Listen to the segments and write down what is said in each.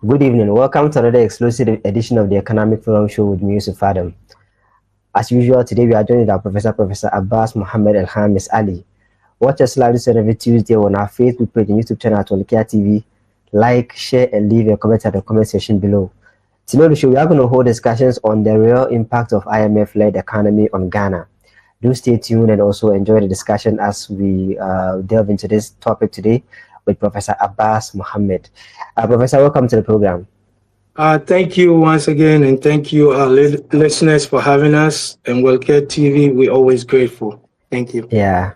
Good evening. Welcome to another exclusive edition of the Economic Forum Show with me, YUSUF. As usual, today we are joined by Professor ABASS Mohammed EL-KHAMIS Ali. Watch us live this every Tuesday on our Facebook page and YouTube channel at YUSUF TV. Like, share, and leave a comment at the comment section below. Today on the show, we are going to hold discussions on the real impact of IMF-led economy on Ghana. Do stay tuned and also enjoy the discussion as we delve into this topic today with Professor ABASS Mohammed. Professor, welcome to the program. Thank you once again, and thank you, listeners, for having us. And YUSUF TV, we're always grateful. Thank you. Yeah,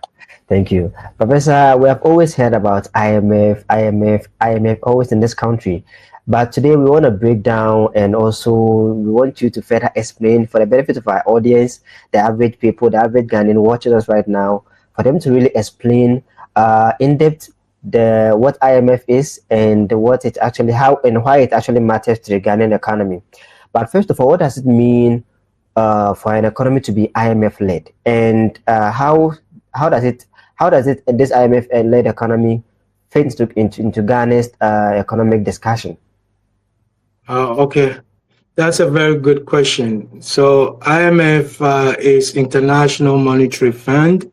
thank you. Professor, we have always heard about IMF always in this country. But today we want to break down, and also we want you to further explain for the benefit of our audience, the average people, the average Ghanaian watching us right now, for them to really explain in depth what IMF is and what it actually, how and why it actually matters to the Ghanaian economy. But first of all, what does it mean for an economy to be IMF-led, and how does this IMF-led economy fit into Ghana's economic discussion? Okay, that's a very good question. So IMF is International Monetary Fund.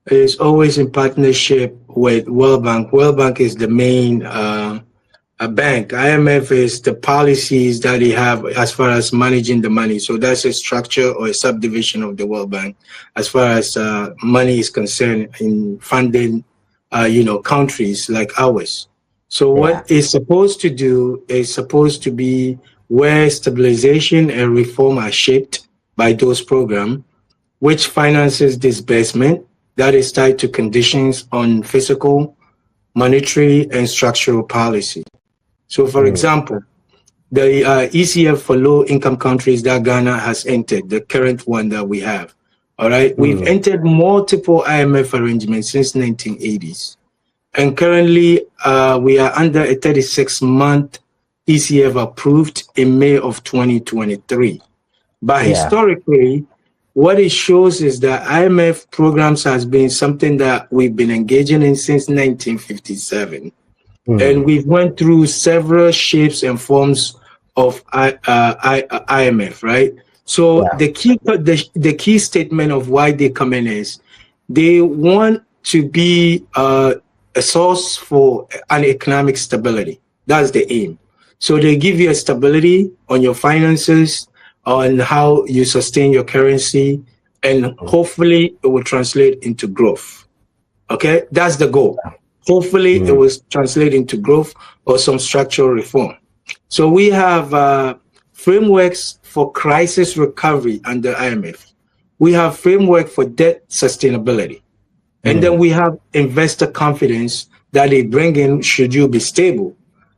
It's always in partnership with World Bank. World Bank is the main bank. IMF is the policies that they have as far as managing the money. So that's a structure or a subdivision of the World Bank as far as money is concerned in funding, countries like ours. So what it's supposed to do is supposed to be where stabilization and reform are shaped by those programs, which finances disbursement that is tied to conditions on fiscal, monetary, and structural policy. So, for example, the ECF for low-income countries that Ghana has entered, the current one that we have, all right? We've entered multiple IMF arrangements since 1980s. And currently, we are under a 36-month ECF approved in May of 2023. But historically, what it shows is that IMF programs has been something that we've been engaging in since 1957. And we've went through several shapes and forms of IMF, right? So the key statement of why they come in is they want to be a source for an economic stability. That's the aim. So they give you a stability on your finances, on how you sustain your currency, and hopefully it will translate into growth. Okay, that's the goal. Hopefully it will translate into growth or some structural reform. So we have frameworks for crisis recovery under IMF. We have framework for debt sustainability. And then we have investor confidence that they bring in should you be stable.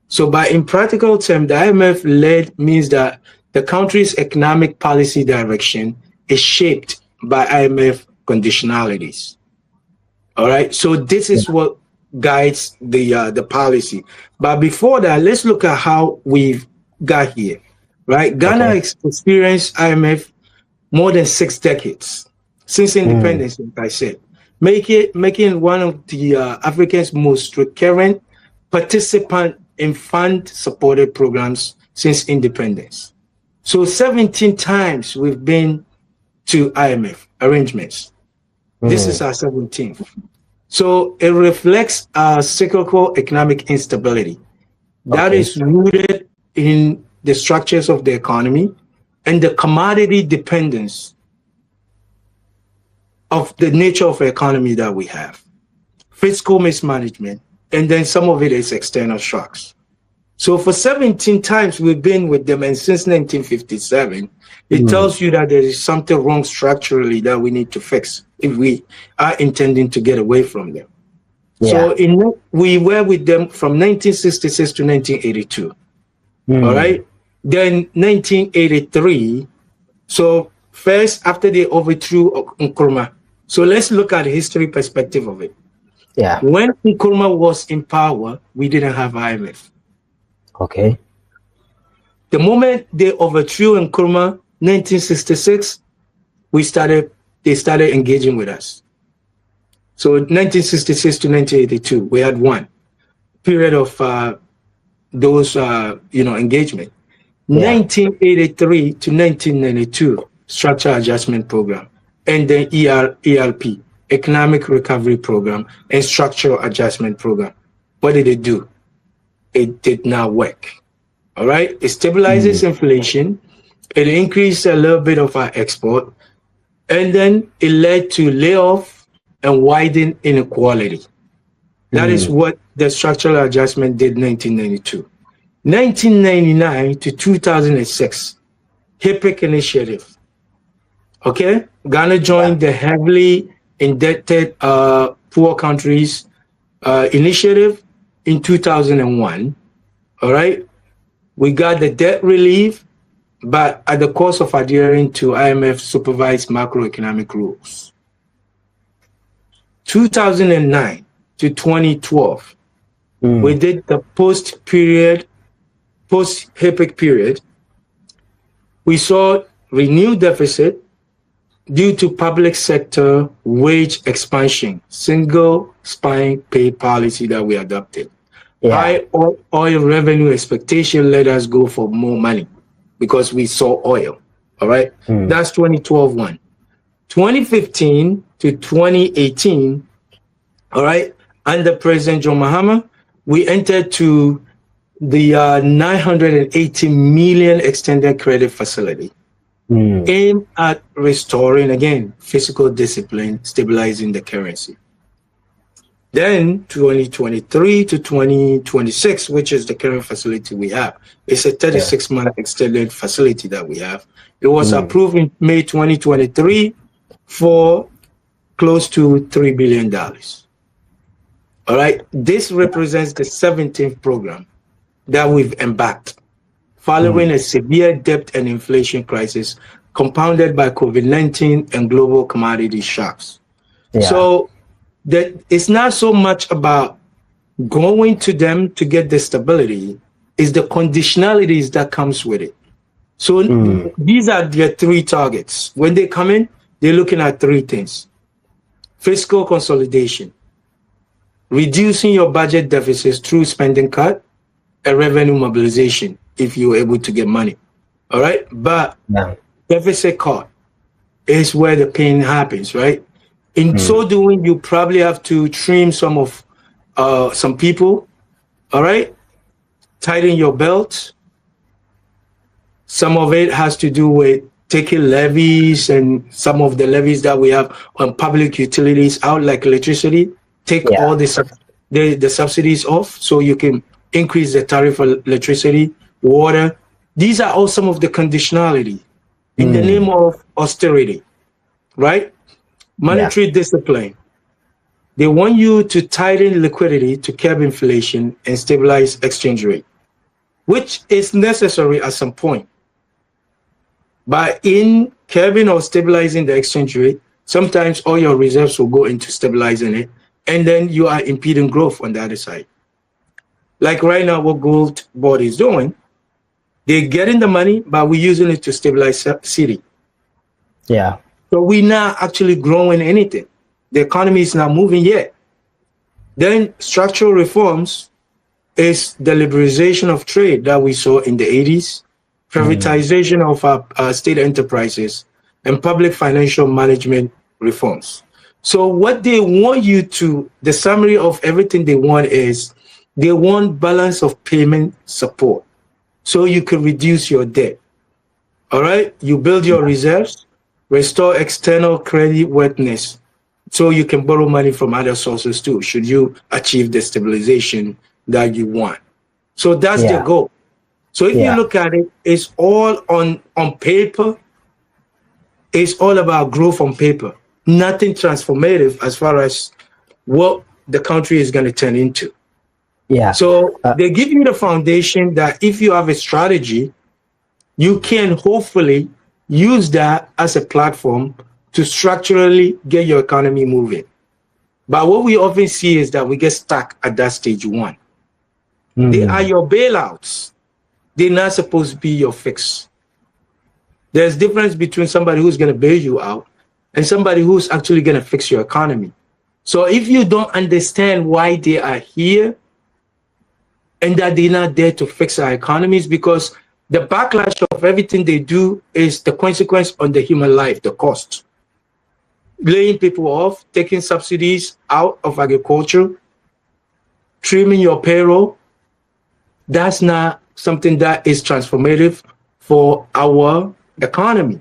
So in practical terms, the IMF-led means that the country's economic policy direction is shaped by IMF conditionalities. All right, so this is what guides the policy. But before that, let's look at how we've got here, right? Ghana experienced IMF more than 6 decades since independence, like I said, making one of the Africa's most recurrent participant in fund-supported programs since independence. So 17 times we've been to IMF arrangements. This is our 17th. So it reflects our cyclical economic instability that is rooted in the structures of the economy and the commodity dependence of the nature of the economy that we have. Fiscal mismanagement, and then some of it is external shocks. So for 17 times we've been with them, and since 1957, it tells you that there is something wrong structurally that we need to fix if we are intending to get away from them. So we were with them from 1966 to 1982. All right. Then 1983. So first, after they overthrew Nkrumah. So let's look at the history perspective of it. When Nkrumah was in power, we didn't have IMF. Okay. The moment they overthrew Nkrumah, 1966, they started engaging with us. So 1966 to 1982, we had one period of those engagement. Yeah. 1983 to 1992 structural adjustment program, and then ELP, economic recovery program, and structural adjustment program. What did it do? It did not work. All right, it stabilizes inflation, it increased a little bit of our export, and then it led to layoff and widen inequality. That is what the structural adjustment did in 1992. 1999 to 2006, HIPC initiative. Okay, Ghana joined the heavily indebted poor countries initiative in 2001. All right, we got the debt relief, but at the cost of adhering to IMF supervised macroeconomic rules. 2009 to 2012, we did the post-HIPC period. We saw renewed deficit due to public sector wage expansion, single spine pay policy that we adopted. Yeah. High oil revenue expectation let us go for more money because we saw oil. All right. That's 2012 one. 2015 to 2018, all right, under President John Mahama, we entered to the 980 million extended credit facility aimed at restoring, again, fiscal discipline, stabilizing the currency. Then 2023 to 2026, which is the current facility we have, it's a 36-month extended facility that we have. It was approved in May 2023 for close to $3 billion. All right, this represents the 17th program that we've embarked following a severe debt and inflation crisis compounded by COVID-19 and global commodity shocks. Yeah. So that it's not so much about going to them to get the stability, it's the conditionalities that comes with it. So these are their three targets. When they come in, they're looking at three things: fiscal consolidation, reducing your budget deficits through spending cut, and revenue mobilization if you're able to get money. All right, but deficit cut is where the pain happens, right? In so doing, you probably have to trim some of some people, all right? Tighten your belt. Some of it has to do with taking levies, and some of the levies that we have on public utilities out, like electricity, take all the subsidies off so you can increase the tariff for electricity, water. These are all some of the conditionality in the name of austerity, right? Monetary discipline. They want you to tighten liquidity to curb inflation and stabilize exchange rate, which is necessary at some point. But in curbing or stabilizing the exchange rate, sometimes all your reserves will go into stabilizing it, and then you are impeding growth on the other side. Like right now, what Gold Board is doing, they're getting the money, but we're using it to stabilize city. Yeah. So we're not actually growing anything. The economy is not moving yet. Then structural reforms is the liberalization of trade that we saw in the 80s, privatization of our state enterprises, and public financial management reforms. So what they want you to, the summary of everything they want is, they want balance of payment support so you can reduce your debt. All right? You build your reserves, restore external credit worthiness so you can borrow money from other sources too, should you achieve the stabilization that you want. So that's the goal. So if you look at it, it's all on paper. It's all about growth on paper. Nothing transformative as far as what the country is going to turn into. Yeah. So they give you the foundation that if you have a strategy, you can hopefully use that as a platform to structurally get your economy moving. But what we often see is that we get stuck at that stage one. They are your bailouts. They're not supposed to be your fix. There's difference between somebody who's going to bail you out and somebody who's actually going to fix your economy. So if you don't understand why they are here, and that they're not there to fix our economies, because the backlash of everything they do is the consequence on the human life, the cost. Laying people off, taking subsidies out of agriculture, trimming your payroll, that's not something that is transformative for our economy.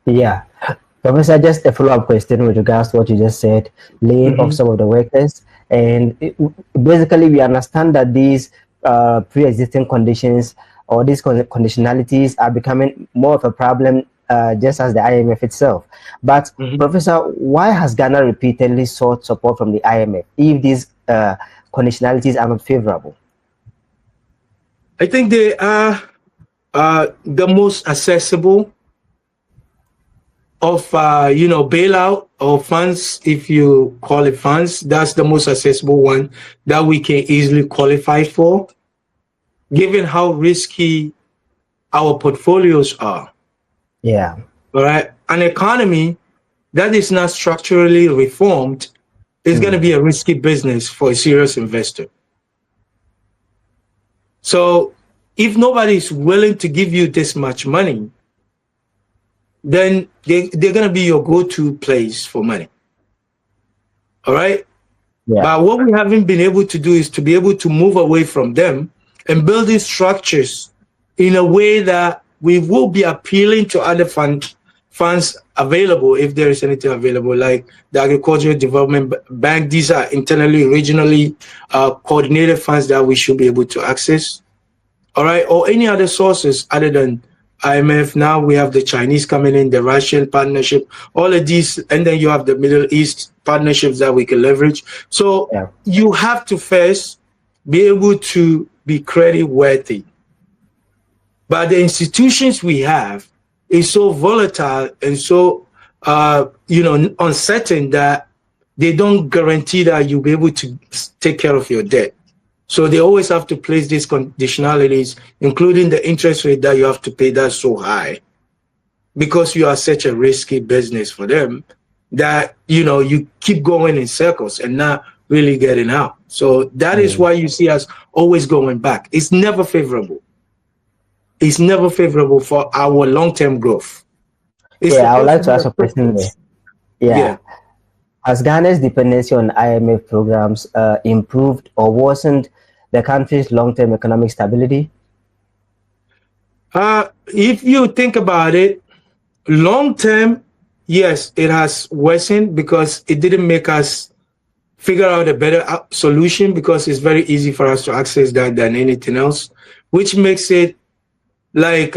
Yeah. Professor, just a follow-up question with regards to what you just said, laying off some of the workers. And basically, we understand that these pre-existing conditions or these conditionalities are becoming more of a problem, just as the IMF itself. But Professor, why has Ghana repeatedly sought support from the IMF if these conditionalities are not favorable? I think they are the most accessible of bailout or funds, if you call it funds. That's the most accessible one that we can easily qualify for, given how risky our portfolios are. Yeah. All right. An economy that is not structurally reformed is going to be a risky business for a serious investor. So if nobody is willing to give you this much money, then they're going to be your go-to place for money. All right? Yeah. But what we haven't been able to do is to be able to move away from them and build these structures in a way that we will be appealing to other funds available, if there is anything available, like the Agricultural Development Bank. These are internally, regionally coordinated funds that we should be able to access. All right? Or any other sources other than IMF. Now we have the Chinese coming in, the Russian partnership, all of these, and then you have the Middle East partnerships that we can leverage. So you have to first be able to be credit worthy. But the institutions we have is so volatile and so uncertain that they don't guarantee that you'll be able to take care of your debt. So they always have to place these conditionalities, including the interest rate that you have to pay that's so high, because you are such a risky business for them that, you keep going in circles and not really getting out. So that is why you see us always going back. It's never favorable. It's never favorable for our long-term growth. I would like to ask a question there. Yeah. Has Ghana's dependency on IMF programs improved or worsened the country's long-term economic stability? If you think about it, long-term, yes, it has worsened because it didn't make us figure out a better solution, because it's very easy for us to access that than anything else, which makes it like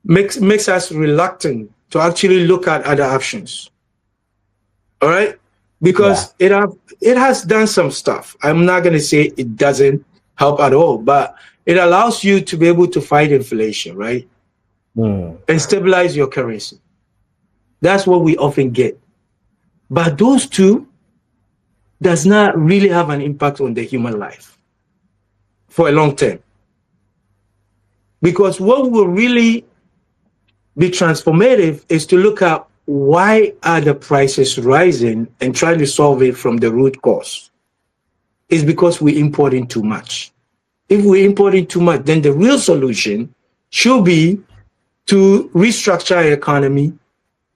makes us reluctant to actually look at other options. All right, because it has done some stuff. I'm not going to say it doesn't help at all, but it allows you to be able to fight inflation, right? And stabilize your currency. That's what we often get. But those two does not really have an impact on the human life for a long term. Because what will really be transformative is to look at why are the prices rising and try to solve it from the root cause. It's because we're importing too much. If we're importing too much, then the real solution should be to restructure our economy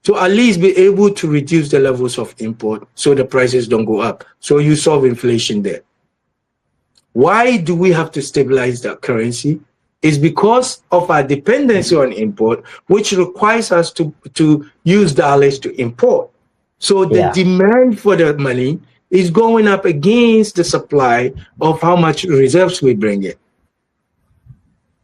to at least be able to reduce the levels of import so the prices don't go up. So you solve inflation there. Why do we have to stabilize that currency? Is because of our dependency on import, which requires us to use dollars to import. So the demand for the money is going up against the supply of how much reserves we bring in.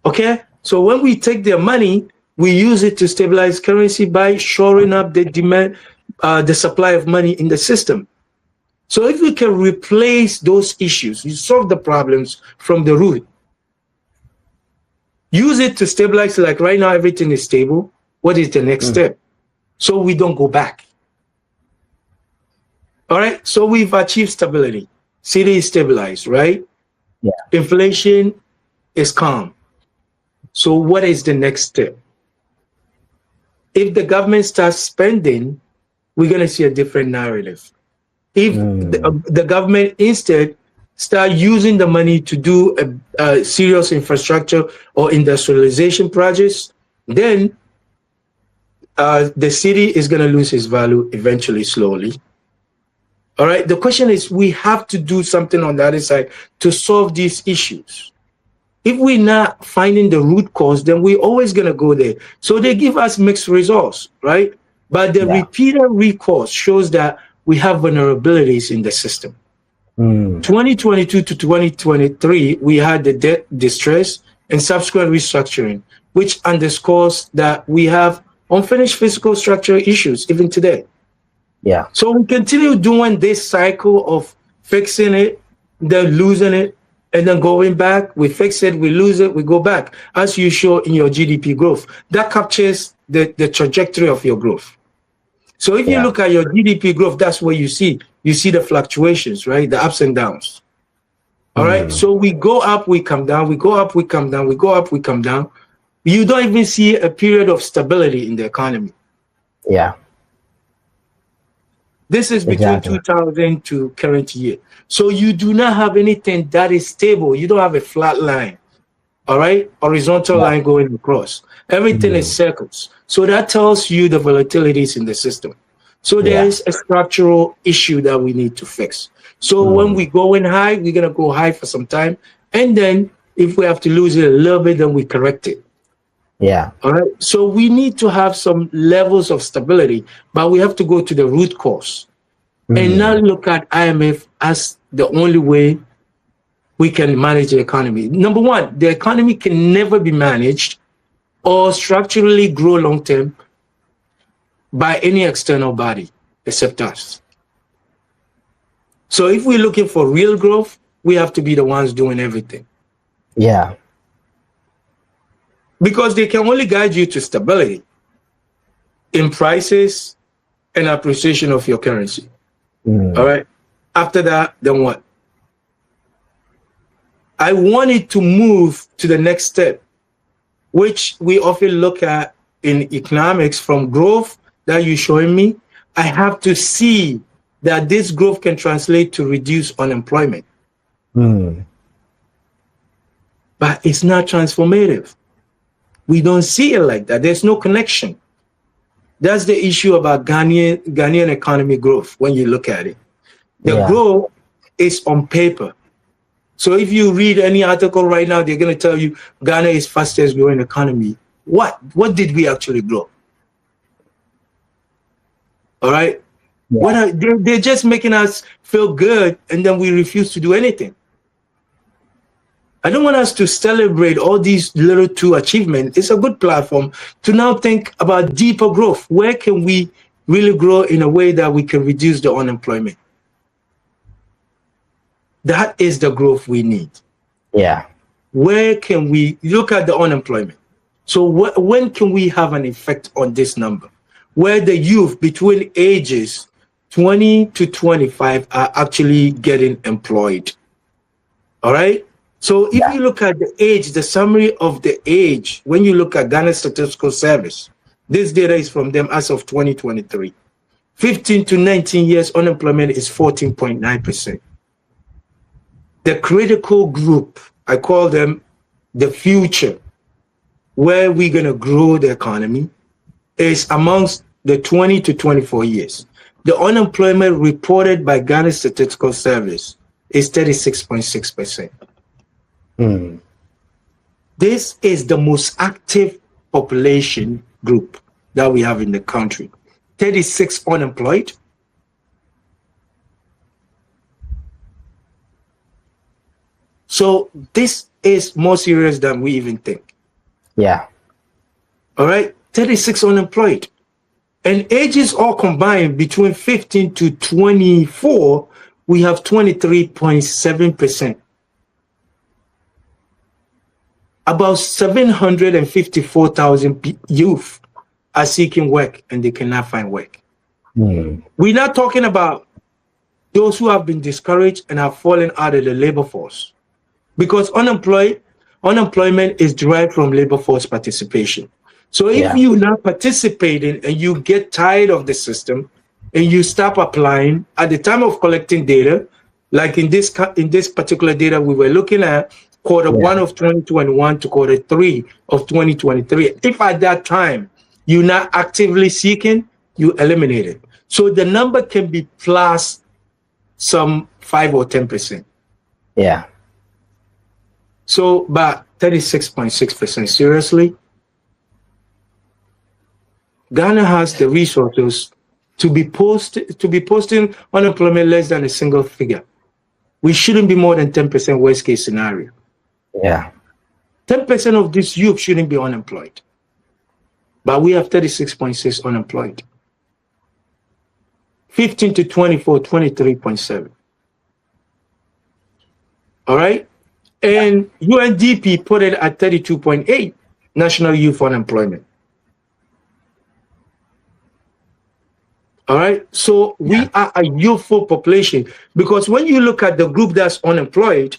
Okay? So when we take their money, we use it to stabilize currency by shoring up the demand, the supply of money in the system. So if we can replace those issues, you solve the problems from the root. Use it to stabilize, like right now, everything is stable. What is the next step? So we don't go back. All right, so we've achieved stability. City is stabilized, right? Yeah. Inflation is calm. So what is the next step? If the government starts spending, we're going to see a different narrative. If the government instead start using the money to do a serious infrastructure or industrialization projects, then the city is going to lose its value eventually, slowly. All right. The question is, we have to do something on the other side to solve these issues. If we're not finding the root cause, then we're always going to go there. So they give us mixed results, right? But the repeated recourse shows that we have vulnerabilities in the system. 2022 to 2023, we had the debt distress and subsequent restructuring, which underscores that we have unfinished fiscal structure issues even today. Yeah. So we continue doing this cycle of fixing it, then losing it, and then going back. We fix it, we lose it, we go back, as you show in your GDP growth. That captures the trajectory of your growth. So if you look at your GDP growth, that's what you see. You see the fluctuations, right? The ups and downs. All right. So we go up, we come down, we go up, we come down, we go up, we come down. You don't even see a period of stability in the economy. Yeah. This is between 2000 to current year. So you do not have anything that is stable. You don't have a flat line. All right. Horizontal line going across. Everything is circles. So that tells you the volatilities in the system. So there is a structural issue that we need to fix. So when we go in high, we're going to go high for some time. And then if we have to lose it a little bit, then we correct it. Yeah. All right. So we need to have some levels of stability, but we have to go to the root cause and not look at IMF as the only way we can manage the economy. Number one, the economy can never be managed or structurally grow long term by any external body except us. So if we're looking for real growth, we have to be the ones doing everything. Yeah. Because they can only guide you to stability in prices and appreciation of your currency. All right. After that, then what? I wanted to move to the next step, which we often look at in economics from growth that you're showing me. I have to see that this growth can translate to reduce unemployment. But it's not transformative. We don't see it like that. There's no connection. That's the issue about Ghanaian economy growth when you look at it. The growth is on paper. So if you read any article right now, they're going to tell you Ghana is fastest growing economy. What did we actually grow? All right. They're just making us feel good, and then we refuse to do anything. I don't want us to celebrate all these little two achievements. It's a good platform to now think about deeper growth. Where can we really grow in a way that we can reduce the unemployment? That is the growth we need. Yeah. Where can we look at the unemployment? So when can we have an effect on this number? Where the youth between ages 20 to 25 are actually getting employed. All right. So if you look at the age, the summary of the age, when you look at Ghana Statistical Service, this data is from them as of 2023. 15 to 19 years unemployment is 14.9%. The critical group, I call them the future, where we're going to grow the economy, is amongst the 20 to 24 years. The unemployment reported by Ghana Statistical Service is 36.6%. This is the most active population group that we have in the country. 36 unemployed. So this is more serious than we even think. Yeah. All right. 36 unemployed. And ages all combined between 15 to 24, we have 23.7%. About 754,000 youth are seeking work and they cannot find work. We're not talking about those who have been discouraged and have fallen out of the labor force, because unemployment is derived from labor force participation. So if you're not participating and you get tired of the system and you stop applying at the time of collecting data, Like in this particular data we were looking at, quarter one of 2021 to quarter 3 of 2023. If at that time you're not actively seeking, you eliminate it. So the number can be plus some 5 or 10%. Yeah. So about 36.6%. Seriously, Ghana has the resources to be posting unemployment less than a single figure. We shouldn't be more than 10% worst case scenario. Yeah. 10% of this youth shouldn't be unemployed. But we have 36.6 unemployed. 15 to 24, 23.7. All right? And UNDP put it at 32.8 national youth unemployment. All right? So we are a youthful population, because when you look at the group that's unemployed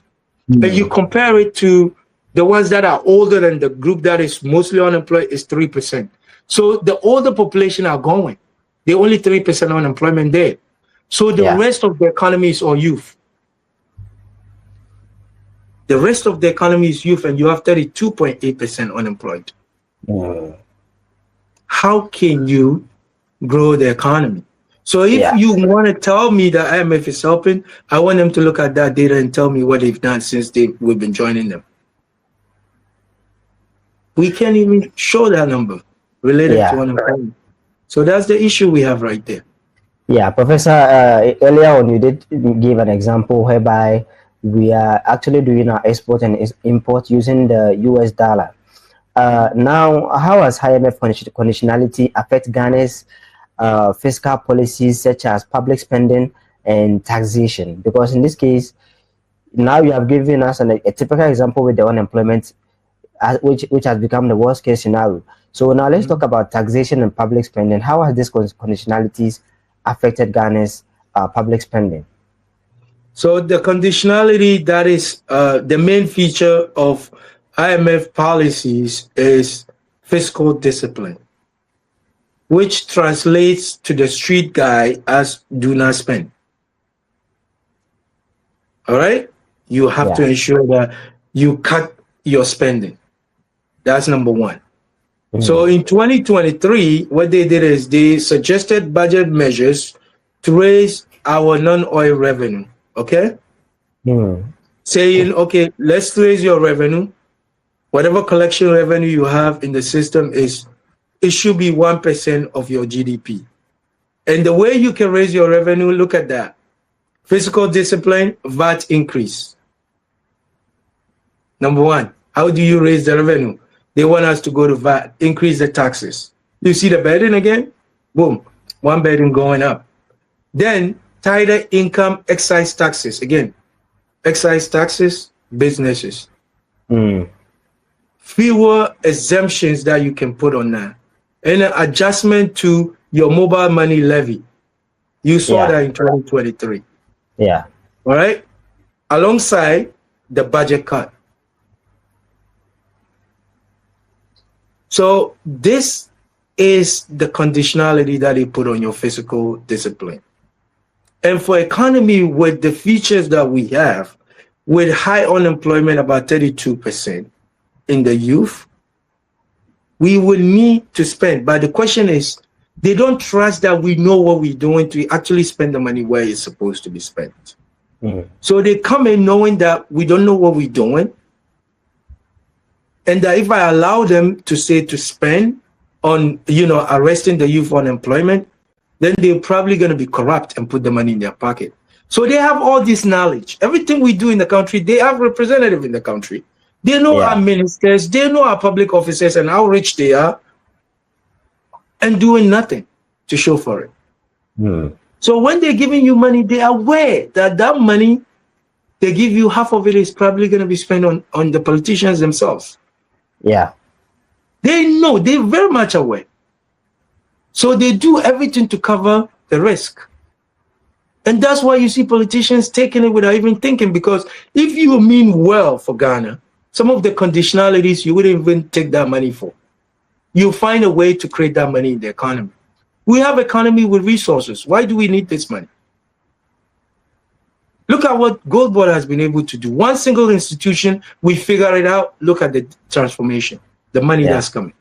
and you compare it to the ones that are older than the group that is mostly unemployed, is 3%. So the older population are going. They're only 3% unemployment there. So the rest of the economy is all youth. The rest of the economy is youth, and you have 32.8% unemployed. How can you grow the economy? So if you want to tell me that IMF is helping, I want them to look at that data and tell me what they've done since we've been joining them. We can't even show that number related to unemployment. So that's the issue we have right there. Yeah, Professor, earlier on you did give an example whereby we are actually doing our export and import using the US dollar. Now, how has IMF conditionality affect Ghana's fiscal policies such as public spending and taxation? Because in this case, now you have given us a typical example with the unemployment, which has become the worst case scenario. So now let's talk about taxation and public spending. How has these conditionalities affected Ghana's public spending? So the conditionality that is the main feature of IMF policies is fiscal discipline, which translates to the street guy as do not spend. All right? You have to ensure that you cut your spending. That's number one. So in 2023, what they did is they suggested budget measures to raise our non-oil revenue, okay? Saying, okay, let's raise your revenue. Whatever collection revenue you have in the system it should be 1% of your GDP. And the way you can raise your revenue, look at that. Fiscal discipline, VAT increase. Number one, how do you raise the revenue? They want us to go to VAT, increase the taxes. You see the burden again? Boom, one burden going up. Then tighter income excise taxes. Again, excise taxes, businesses. Fewer exemptions that you can put on that. And an adjustment to your mobile money levy. You saw that in 2023. Yeah. All right? Alongside the budget cut. So this is the conditionality that they put on your fiscal discipline. And for economy with the features that we have, with high unemployment, about 32% in the youth, we will need to spend. But the question is, they don't trust that we know what we're doing to actually spend the money where it's supposed to be spent. So they come in knowing that we don't know what we're doing. And that if I allow them to say to spend on, arresting the youth unemployment, then they're probably going to be corrupt and put the money in their pocket. So they have all this knowledge. Everything we do in the country, they have representatives in the country. They know our ministers, they know our public officers and how rich they are, and doing nothing to show for it. So when they're giving you money, they are aware that that money they give you, half of it is probably going to be spent on the politicians themselves. Yeah. They know, they're very much aware. So they do everything to cover the risk. And that's why you see politicians taking it without even thinking, because if you mean well for Ghana, some of the conditionalities you wouldn't even take that money for. You find a way to create that money in the economy. We have economy with resources. Why do we need this money? Look at what Gold Board has been able to do. One single institution, we figure it out. Look at the transformation, the money that's coming.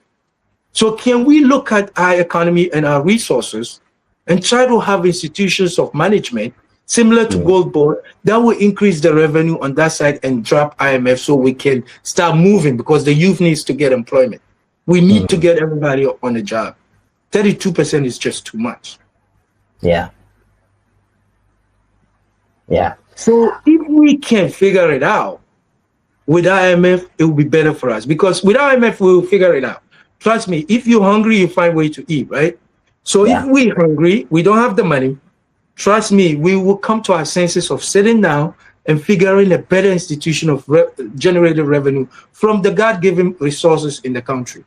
So can we look at our economy and our resources and try to have institutions of management similar to Gold Board that will increase the revenue on that side and drop IMF so we can start moving, because the youth needs to get employment. We need to get everybody on a job. 32% is just too much. Yeah. So if we can figure it out with IMF, it will be better for us, because with IMF, we will figure it out. Trust me, if you're hungry, you find a way to eat, right? So if we're hungry, we don't have the money, trust me, we will come to our senses of sitting down and figuring a better institution of generated revenue from the God-given resources in the country.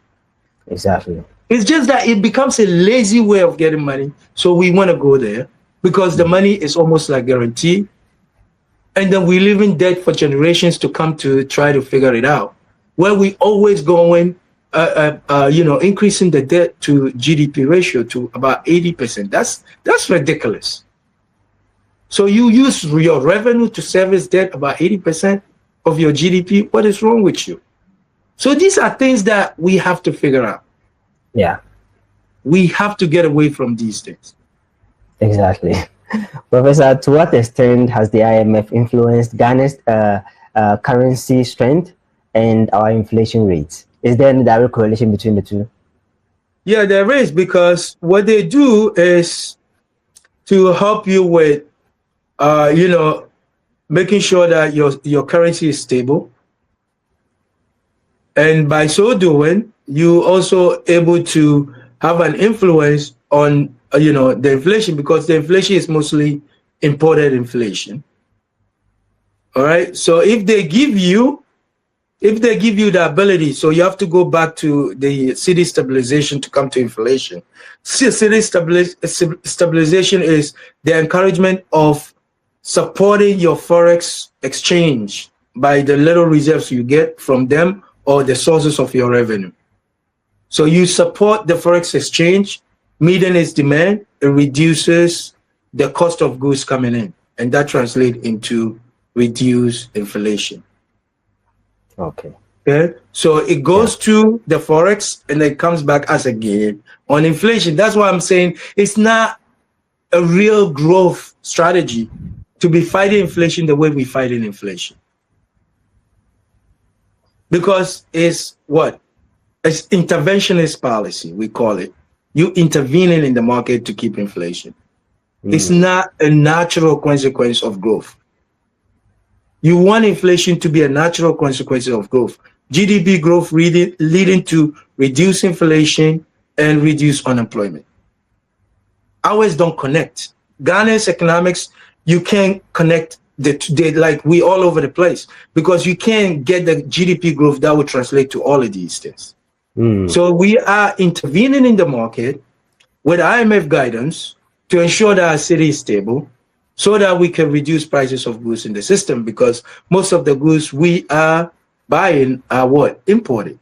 Exactly. It's just that it becomes a lazy way of getting money. So we want to go there because the money is almost like guaranteed. And then we live in debt for generations to come to try to figure it out, where we always going, increasing the debt to GDP ratio to about 80%. That's ridiculous. So you use your revenue to service debt about 80% of your GDP. What is wrong with you? So these are things that we have to figure out. Yeah. We have to get away from these things. Exactly. Professor, to what extent has the IMF influenced Ghana's currency strength and our inflation rates? Is there any direct correlation between the two? Yeah, there is, because what they do is to help you with, making sure that your currency is stable. And by so doing, you also able to have an influence on the inflation, because the inflation is mostly imported inflation. All right. So if they give you the ability, so you have to go back to the city stabilization to come to inflation. City stabilization is the encouragement of supporting your forex exchange by the little reserves you get from them or the sources of your revenue. So you support the forex exchange, meeting its demand, it reduces the cost of goods coming in, and that translates into reduced inflation. Okay. So it goes to the forex and it comes back as a gain on inflation. That's why I'm saying it's not a real growth strategy to be fighting inflation the way we fight in inflation. Because it's what? It's interventionist policy, we call it. You intervening in the market to keep inflation. It's not a natural consequence of growth. You want inflation to be a natural consequence of growth. GDP growth leading to reduced inflation and reduced unemployment. Ours don't connect. Ghana's economics, you can't connect like we all over the place, because you can't get the GDP growth that would translate to all of these things. So we are intervening in the market with IMF guidance to ensure that our city is stable, so that we can reduce prices of goods in the system, because most of the goods we are buying are what? Imported.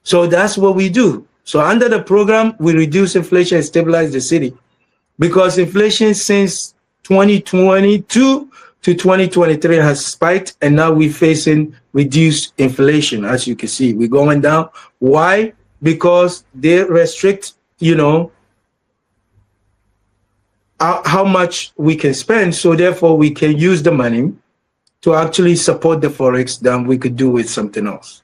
So that's what we do. So under the program, we reduce inflation and stabilize the city, because inflation since 2022 to 2023 has spiked, and now we're facing reduced inflation. As you can see, we're going down. Why? Because they restrict, how much we can spend. So therefore, we can use the money to actually support the forex than we could do with something else.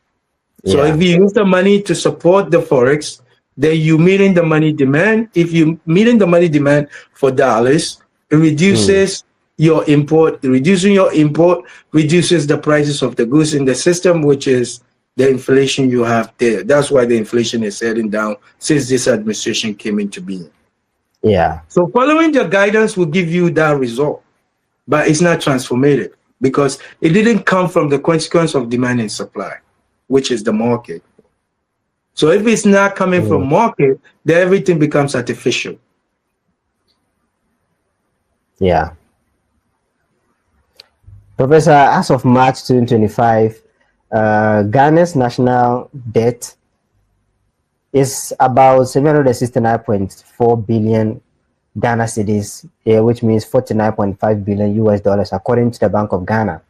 So if you use the money to support the forex, then you meeting the money demand. If you meeting the money demand for dollars, it reduces your import. Reducing your import reduces the prices of the goods in the system, which is the inflation you have there. That's why the inflation is heading down since this administration came into being. So following the guidance will give you that result, but it's not transformative, because it didn't come from the consequence of demand and supply, which is the market. So if it's not coming from market, then everything becomes artificial. Professor, as of March 2025, Ghana's national debt is about $769.4 billion Ghana cedis, which means 49.5 billion US dollars, according to the Bank of Ghana.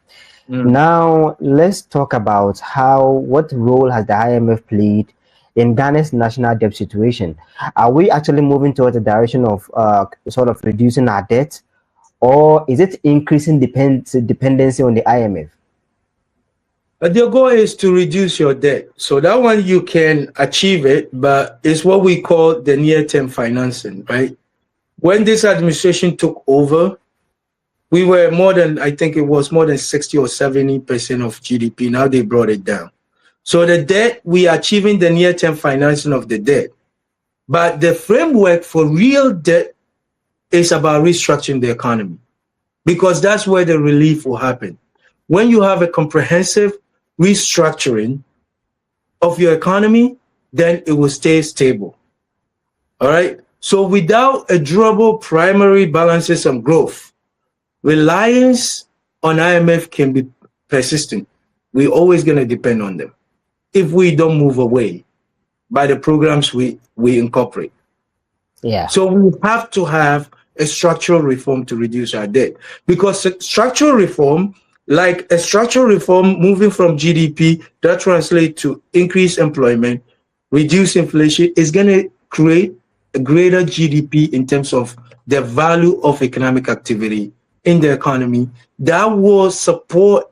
Now, let's talk about what role has the IMF played in Ghana's national debt situation. Are we actually moving towards the direction of sort of reducing our debt, or is it increasing dependency on the IMF? The goal is to reduce your debt. So that one you can achieve it, but it's what we call the near-term financing, right? When this administration took over, we were I think it was more than 60 or 70% of GDP. Now they brought it down. So the debt, we are achieving the near-term financing of the debt. But the framework for real debt is about restructuring the economy, because that's where the relief will happen. When you have a comprehensive restructuring of your economy, then it will stay stable. All right. So without a durable primary balances and growth, reliance on IMF can be persistent. We're always going to depend on them if we don't move away by the programs we incorporate. Yeah. So we have to have a structural reform to reduce our debt, because structural reform, like a structural reform moving from GDP that translates to increased employment, reduce inflation, is going to create a greater GDP in terms of the value of economic activity in the economy that will support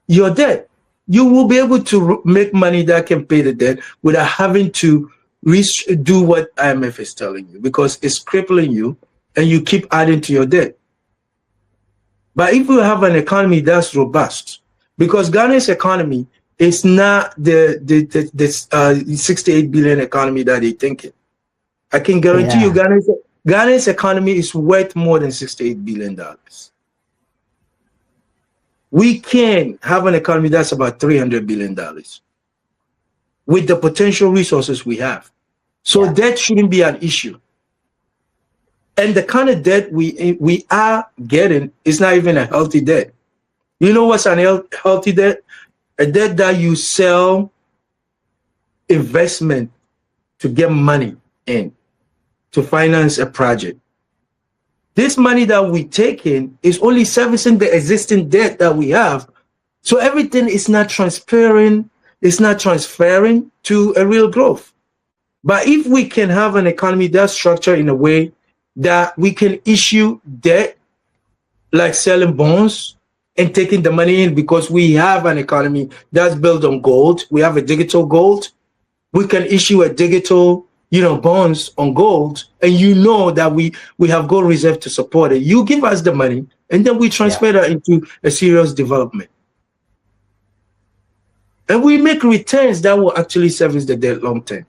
your debt. You will be able to make money that can pay the debt without having to do what IMF is telling you, because it's crippling you and you keep adding to your debt. But if you have an economy that's robust, because Ghana's economy is not the 68 billion economy that they're thinking. I can guarantee you Ghana's economy is worth more than $68 billion. We can have an economy that's about $300 billion with the potential resources we have. So debt shouldn't be an issue. And the kind of debt we are getting is not even a healthy debt. You know what's an healthy debt? A debt that you sell investment to get money in, to finance a project. This money that we take in is only servicing the existing debt that we have. So everything is not transparent, it's not transferring to a real growth. But if we can have an economy that's structured in a way that we can issue debt, like selling bonds and taking the money in, because we have an economy that's built on gold. We have a digital gold. We can issue a digital, bonds on gold, and that we have gold reserve to support it. You give us the money, and then we transfer that into a serious development. And we make returns that will actually service the debt long term.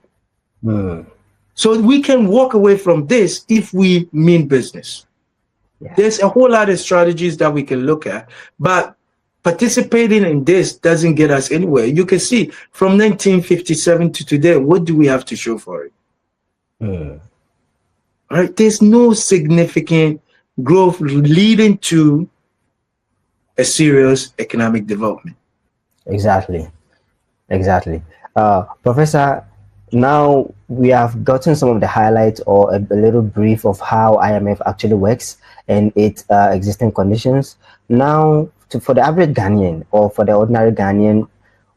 So we can walk away from this if we mean business. There's a whole lot of strategies that we can look at, but participating in this doesn't get us anywhere. You can see from 1957 to today, what do we have to show for it? All right, there's no significant growth leading to a serious economic development. Exactly. Professor, now we have gotten some of the highlights or a little brief of how IMF actually works and its existing conditions. Now, for the average Ghanaian or for the ordinary Ghanaian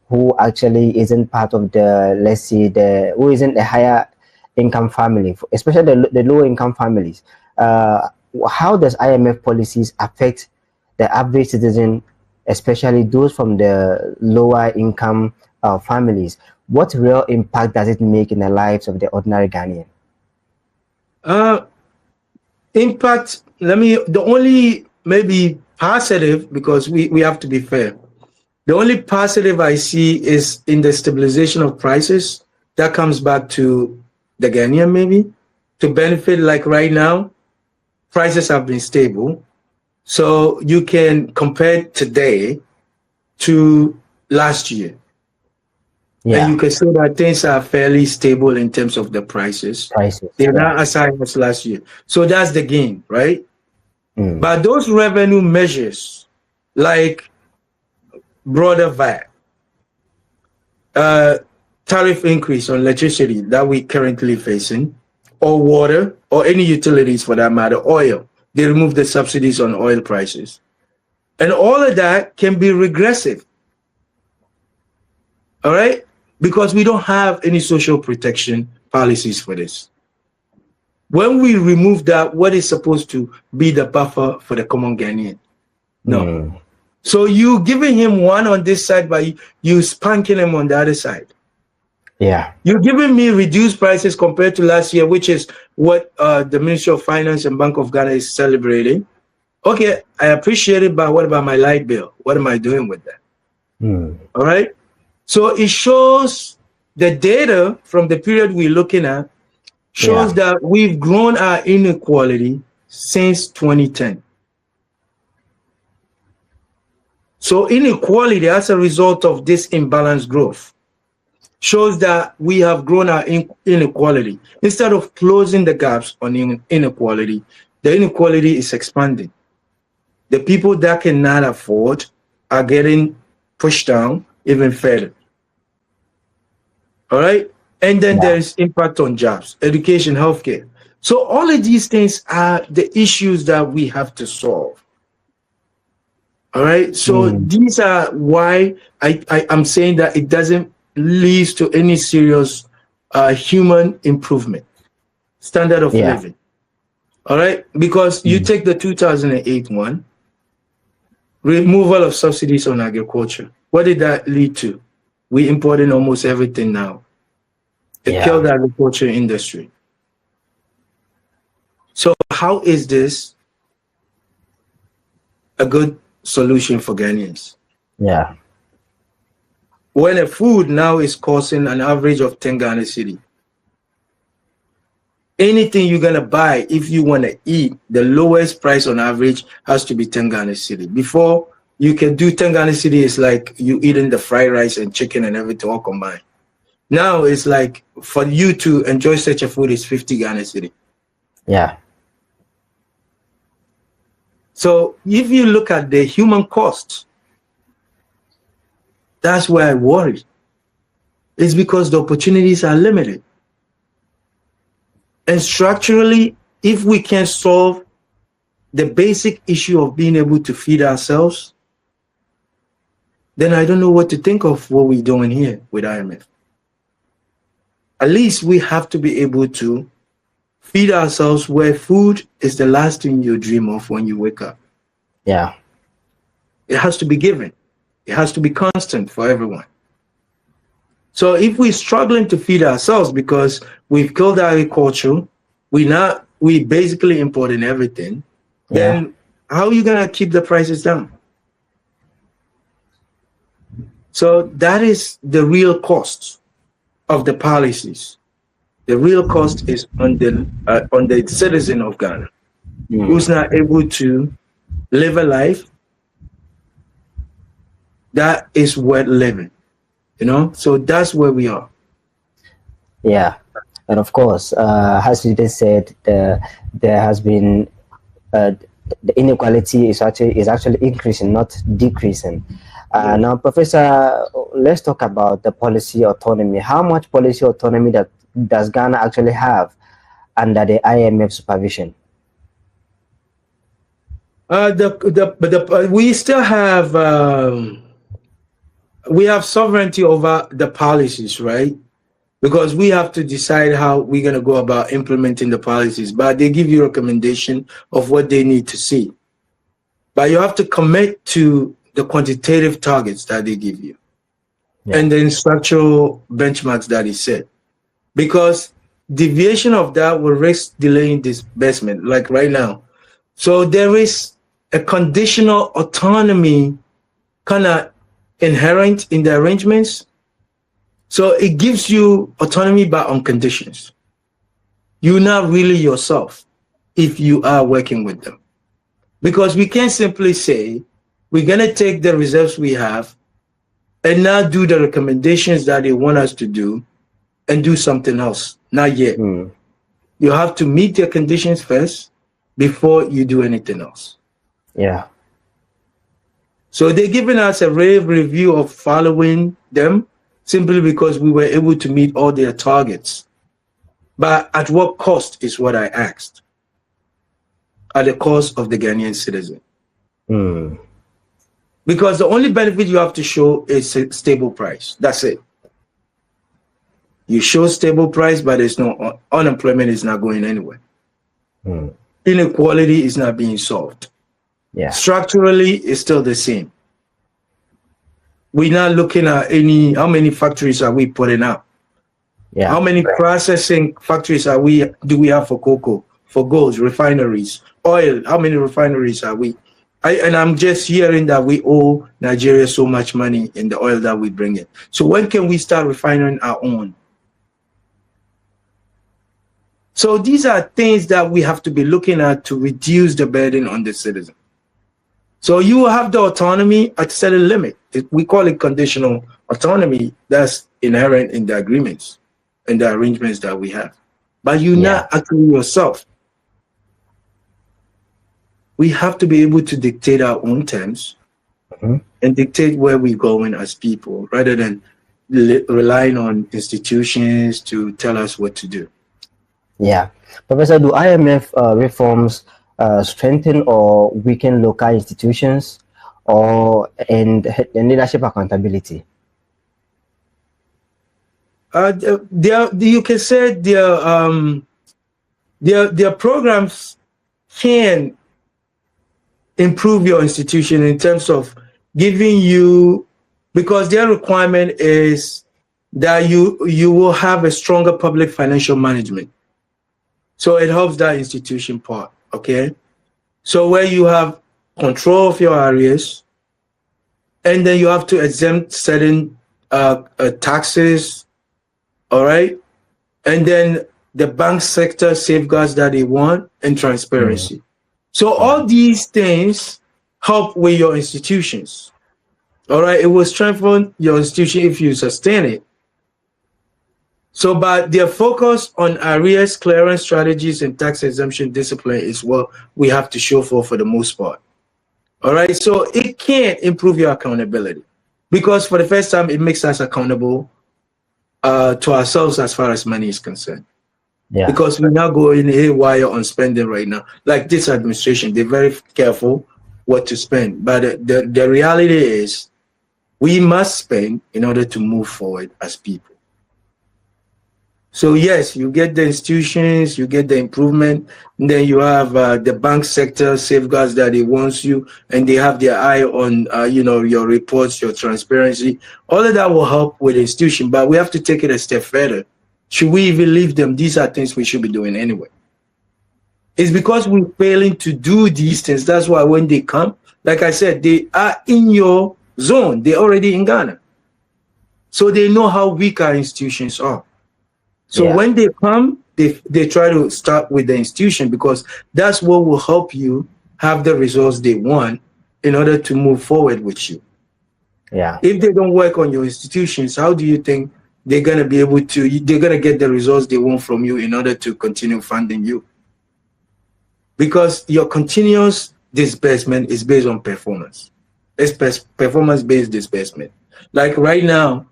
who actually isn't part of the, let's say, who isn't a higher income family, especially the lower income families, how does IMF policies affect the average citizen, especially those from the lower income families? What real impact does it make in the lives of the ordinary Ghanaian? Impact, the only maybe positive, because we have to be fair. The only positive I see is in the stabilization of prices. That comes back to the Ghanaian maybe, to benefit. Like right now, prices have been stable. So you can compare today to last year. And you can see that things are fairly stable in terms of the prices. They're not as high as last year. So that's the gain, right? But those revenue measures, like broader VAT, tariff increase on electricity that we're currently facing, or water, or any utilities for that matter, oil. They removed the subsidies on oil prices. And all of that can be regressive. All right? Because we don't have any social protection policies for this. When we remove that, what is supposed to be the buffer for the common Ghanaian? No. So you giving him one on this side, but you spanking him on the other side. Yeah. You're giving me reduced prices compared to last year, which is what the Ministry of Finance and Bank of Ghana is celebrating. Okay, I appreciate it, but what about my light bill? What am I doing with that? All right? So it shows the data from the period we're looking at shows that we've grown our inequality since 2010. So inequality as a result of this imbalanced growth shows that we have grown our inequality. Instead of closing the gaps on inequality, the inequality is expanding. The people that cannot afford are getting pushed down even further. All right? And then there's impact on jobs, education, healthcare. So all of these things are the issues that we have to solve. All right? So these are why I'm saying that it doesn't lead to any serious human improvement, standard of living. All right? Because you take the 2008 one, removal of subsidies on agriculture. What did that lead to? We importing almost everything now. It killed the agriculture industry. So how is this a good solution for Ghanaians? Yeah. When a food now is costing an average of 10 Ghana cedi. Anything you're going to buy, if you want to eat, the lowest price on average has to be 10 Ghana cedi. Before, you can do 10 Ghana cedi, it's like you eating the fried rice and chicken and everything all combined. Now it's like for you to enjoy such a food is 50 Ghana cedi. Yeah. So if you look at the human cost, that's where I worry. It's because the opportunities are limited. And structurally, if we can solve the basic issue of being able to feed ourselves, then I don't know what to think of what we're doing here with IMF. At least we have to be able to feed ourselves where food is the last thing you dream of when you wake up. Yeah. It has to be given. It has to be constant for everyone. So if we're struggling to feed ourselves because we've killed agriculture, we basically importing everything, then how are you going to keep the prices down? So that is the real cost of the policies. The real cost is on the citizen of Ghana, who's not able to live a life that is worth living. You know, so that's where we are. Yeah, and of course, as you just said, there has been the inequality is actually increasing, not decreasing. Now, Professor, let's talk about the policy autonomy. How much policy autonomy does Ghana actually have under the IMF supervision? We still have we have sovereignty over the policies, right? Because we have to decide how we're going to go about implementing the policies. But they give you a recommendation of what they need to see. But you have to commit to the quantitative targets that they give you and then structural benchmarks that is set. Because deviation of that will risk delaying disbursement, like right now. So there is a conditional autonomy kind of inherent in the arrangements. So it gives you autonomy but on conditions. You're not really yourself if you are working with them. Because we can't simply say, we're going to take the reserves we have and not do the recommendations that they want us to do and do something else. Not yet. You have to meet their conditions first before you do anything else. Yeah. So they're giving us a rave review of following them simply because we were able to meet all their targets. But at what cost is what I asked. At the cost of the Ghanaian citizen. Because the only benefit you have to show is a stable price. That's it. You show stable price, but there's no unemployment is not going anywhere. Inequality is not being solved. Yeah. Structurally, it's still the same. We're not looking at how many factories are we putting up? Yeah. How many processing factories do we have for cocoa, for gold, refineries, oil? How many refineries are we? And I'm just hearing that we owe Nigeria so much money in the oil that we bring in. So when can we start refining our own? So these are things that we have to be looking at to reduce the burden on the citizen. So you have the autonomy at a certain limit. We call it conditional autonomy. That's inherent in the agreements and the arrangements that we have. But you're not actually yourself. We have to be able to dictate our own terms and dictate where we're going as people, rather than relying on institutions to tell us what to do. Yeah. Professor, do IMF reforms strengthen or weaken local institutions and leadership accountability? You can say their programs can improve your institution in terms of giving you, because their requirement is that you will have a stronger public financial management. So it helps that institution part, okay? So where you have control of your areas, and then you have to exempt certain taxes, all right? And then the bank sector safeguards that they want, and transparency. So all these things help with your institutions, all right? It will strengthen your institution if you sustain it. So, but their focus on arrears, clearance strategies, and tax exemption discipline is what we have to show for the most part. All right, so it can improve your accountability, because for the first time, it makes us accountable to ourselves as far as money is concerned. Yeah. Because we're not going haywire on spending right now. Like this administration, they're very careful what to spend. But the reality is, we must spend in order to move forward as people. So yes, you get the institutions, you get the improvement, and then you have the bank sector safeguards that it wants you, and they have their eye on your reports, your transparency. All of that will help with the institution, but we have to take it a step further. Should we even leave them? These are things we should be doing anyway. It's because we're failing to do these things. That's why when they come, like I said, they are in your zone. They're already in Ghana. So they know how weak our institutions are. So when they come, they try to start with the institution, because that's what will help you have the results they want in order to move forward with you. Yeah. If they don't work on your institutions, how do you think they're going to be able to, they're going to get the results they want from you in order to continue funding you? Because your continuous disbursement is based on performance. It's performance-based disbursement. Like right now,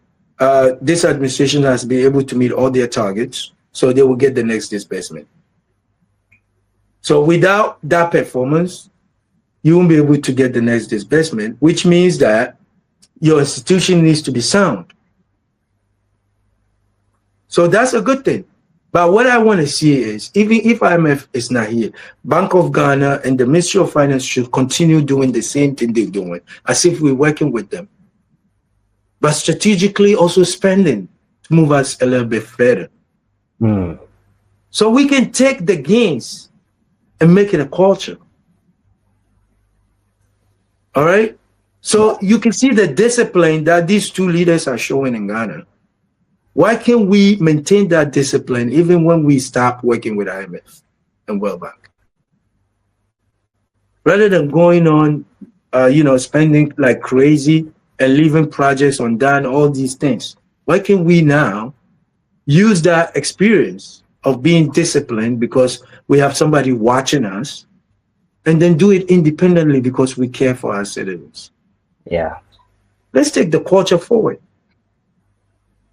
this administration has been able to meet all their targets, so they will get the next disbursement. So without that performance, you won't be able to get the next disbursement, which means that your institution needs to be sound. So that's a good thing. But what I want to see is, even if IMF is not here, Bank of Ghana and the Ministry of Finance should continue doing the same thing they're doing, as if we're working with them. But strategically also spending to move us a little bit further. So we can take the gains and make it a culture. All right? So you can see the discipline that these two leaders are showing in Ghana. Why can't we maintain that discipline even when we stop working with IMF and World Bank? Rather than going on, spending like crazy and leaving projects undone, all these things. Why can't we now use that experience of being disciplined because we have somebody watching us, and then do it independently because we care for our citizens? Yeah. Let's take the culture forward.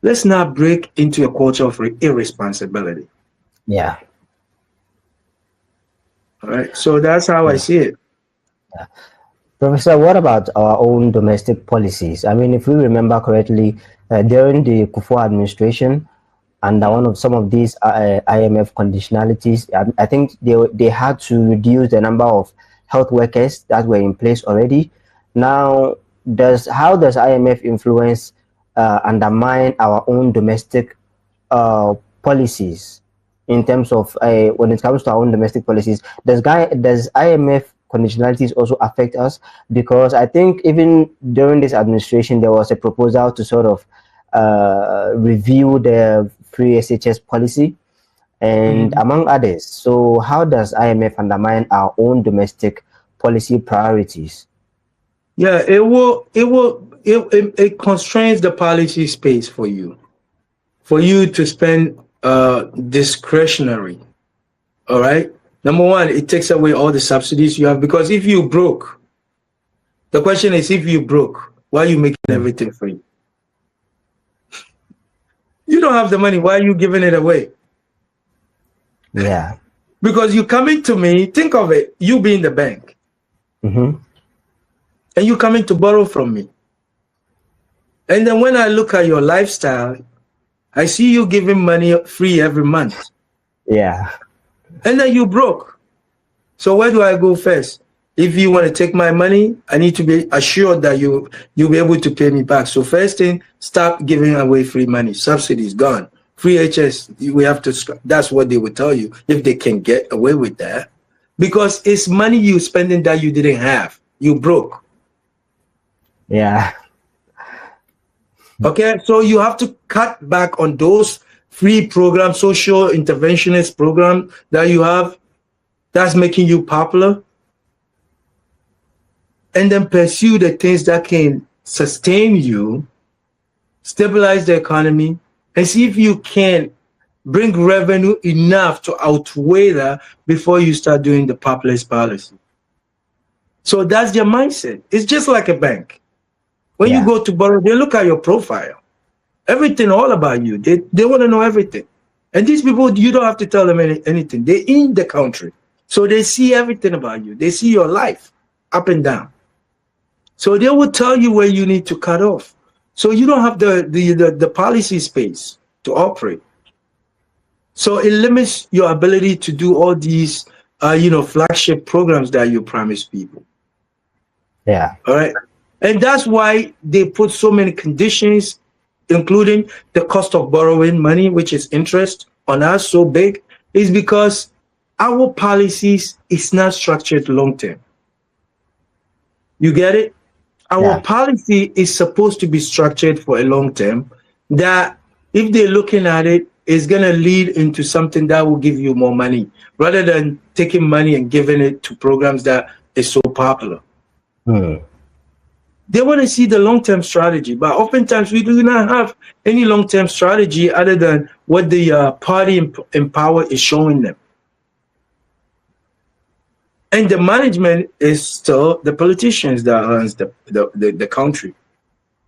Let's not break into a culture of irresponsibility. Yeah. All right. So that's how I Yeah. see it. Professor, what about our own domestic policies? I mean, if we remember correctly, during the Kufuor administration, under one of some of these IMF conditionalities, I think they had to reduce the number of health workers that were in place already. Now, how does IMF influence undermine our own domestic policies in terms of when it comes to our own domestic policies? Does IMF conditionalities also affect us? Because I think even during this administration, there was a proposal to sort of review the free SHS policy and among others. So how does IMF undermine our own domestic policy priorities? Yeah, it constrains the policy space for you to spend discretionary. All right. Number one, it takes away all the subsidies you have, because if you broke, the question is, if you broke, why are you making everything free? You don't have the money. Why are you giving it away? Yeah. Because you coming to me, think of it, you being the bank. And you coming to borrow from me. And then when I look at your lifestyle, I see you giving money free every month. Yeah. And then you broke. So where do I go first? If you want to take my money, I need to be assured that you'll be able to pay me back. So first thing, stop giving away free money. Subsidies gone. Free HS, we have to, that's what they will tell you, if they can get away with that. Because it's money you spending that you didn't have. You broke. Yeah. Okay, so you have to cut back on those free programs, social interventionist program that you have, that's making you popular. And then pursue the things that can sustain you, stabilize the economy, and see if you can bring revenue enough to outweigh that before you start doing the populist policy. So that's their mindset. It's just like a bank. When you go to borrow, they look at your profile. Everything all about you. They want to know everything. And these people, you don't have to tell them anything. They're in the country. So they see everything about you. They see your life up and down. So they will tell you where you need to cut off. So you don't have the policy space to operate. So it limits your ability to do all these, flagship programs that you promise people. Yeah. All right. And that's why they put so many conditions, including the cost of borrowing money, which is interest on us so big, is because our policies is not structured long term. You get it? Our policy is supposed to be structured for a long term, that if they're looking at it, is going to lead into something that will give you more money, rather than taking money and giving it to programs that is so popular. They want to see the long-term strategy, but oftentimes we do not have any long-term strategy other than what the party in power is showing them. And the management is still the politicians that runs the country.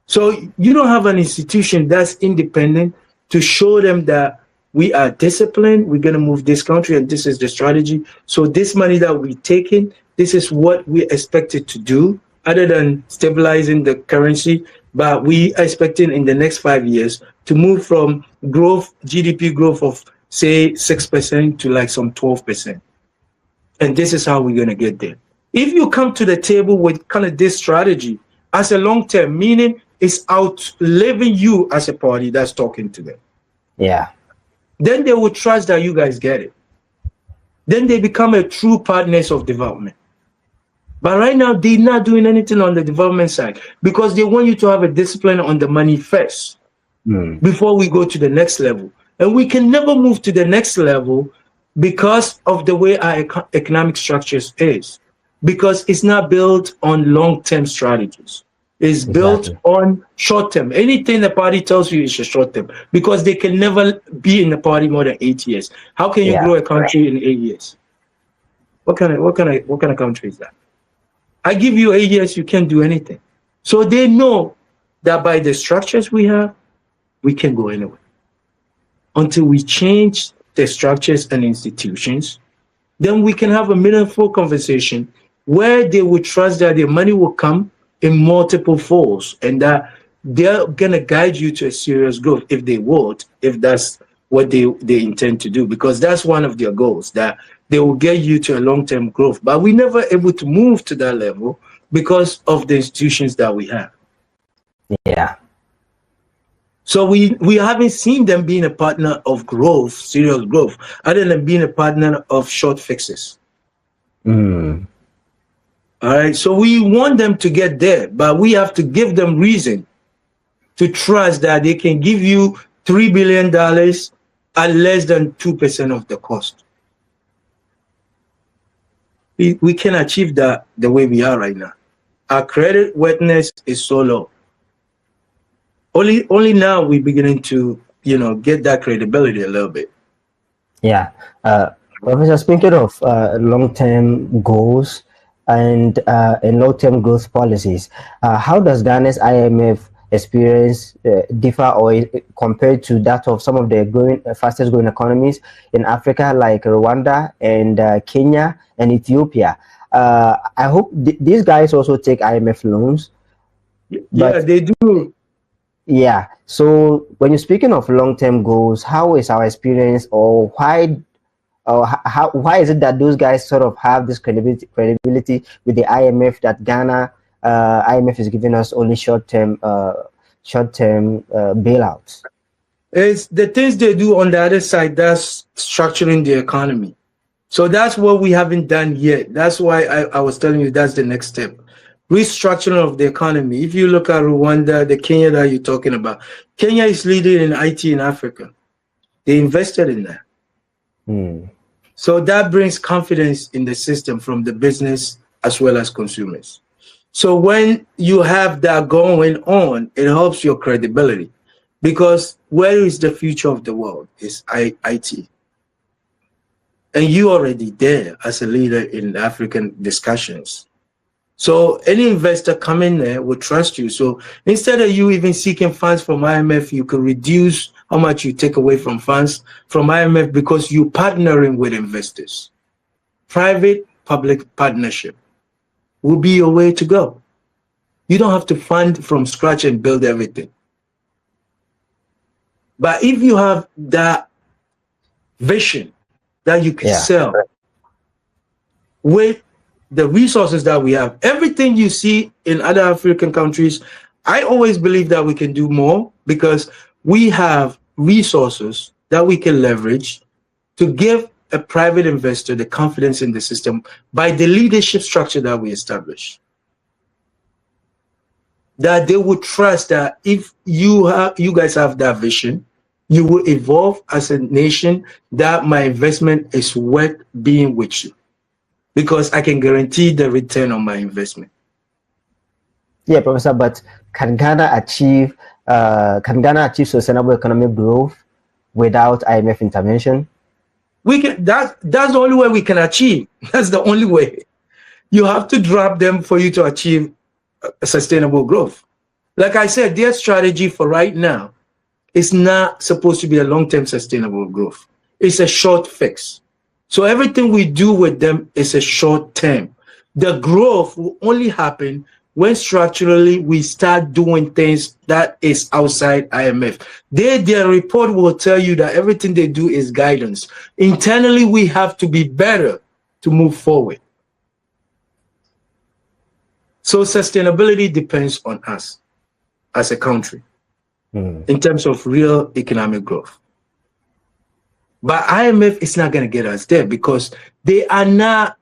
So you don't have an institution that's independent to show them that we are disciplined, we're going to move this country, and this is the strategy. So this money that we're taking, this is what we expected to do, other than stabilizing the currency. But we are expecting in the next 5 years to move from growth, GDP growth of, say, 6% to like some 12%. And this is how we're going to get there. If you come to the table with kind of this strategy as a long term, meaning it's outliving you as a party that's talking to them. Yeah. Then they will trust that you guys get it. Then they become a true partners of development. But right now, they're not doing anything on the development side because they want you to have a discipline on the money first before we go to the next level. And we can never move to the next level because of the way our economic structures is. Because it's not built on long-term strategies. It's built on short-term. Anything the party tells you is a short-term because they can never be in the party more than 8 years. How can you grow a country in 8 years? What kind of country is that? I give you 8 years, you can't do anything. So they know that by the structures we have, we can go anywhere. Until we change the structures and institutions, then we can have a meaningful conversation where they will trust that their money will come in multiple folds and that they're going to guide you to a serious growth if they would, if that's what they intend to do, because that's one of their goals, that they will get you to a long-term growth. But we're never able to move to that level because of the institutions that we have. Yeah. So we haven't seen them being a partner of growth, serious growth, other than being a partner of short fixes. Mm. All right. So we want them to get there, but we have to give them reason to trust that they can give you $3 billion at less than 2% of the cost. We can achieve that the way we are right now. Our credit worthiness is so low. Only now we're beginning to, get that credibility a little bit. Yeah. Professor, speaking of long-term goals and long-term growth policies, how does Ghana's IMF experience differ or compared to that of some of the fastest growing economies in Africa, like Rwanda and Kenya and Ethiopia? I hope these guys also take IMF loans. Yeah, they do. Yeah. So when you're speaking of long-term goals, how is our experience, or why is it that those guys sort of have this credibility with the IMF that Ghana IMF is giving us only short-term bailouts? It's the things they do on the other side that's structuring the economy. So that's what we haven't done yet. That's why I was telling you that's the next step. Restructuring of the economy. If you look at Rwanda, the Kenya that you're talking about, Kenya is leading in IT in Africa. They invested in that. Mm. So that brings confidence in the system from the business as well as consumers. So when you have that going on, it helps your credibility, because where is the future of the world? Is IT. And you already there as a leader in African discussions. So any investor coming there will trust you. So instead of you even seeking funds from IMF, you can reduce how much you take away from funds from IMF because you're partnering with investors. Private-public partnership will be your way to go. You don't have to fund from scratch and build everything. But if you have that vision that you can sell with the resources that we have, everything you see in other African countries, I always believe that we can do more because we have resources that we can leverage to give a private investor the confidence in the system by the leadership structure that we establish. That they would trust that if you guys have that vision, you will evolve as a nation, that my investment is worth being with you, because I can guarantee the return on my investment. Yeah, Professor, but can Ghana achieve sustainable economic growth without IMF intervention? We can. That's the only way we can achieve. That's the only way. You have to drop them for you to achieve a sustainable growth. Like I said, their strategy for right now is not supposed to be a long-term sustainable growth. It's a short fix. So everything we do with them is a short term. The growth will only happen when structurally we start doing things that is outside IMF. Their report will tell you that everything they do is guidance. Internally, we have to be better to move forward. So sustainability depends on us as a country in terms of real economic growth. But IMF is not going to get us there because they are not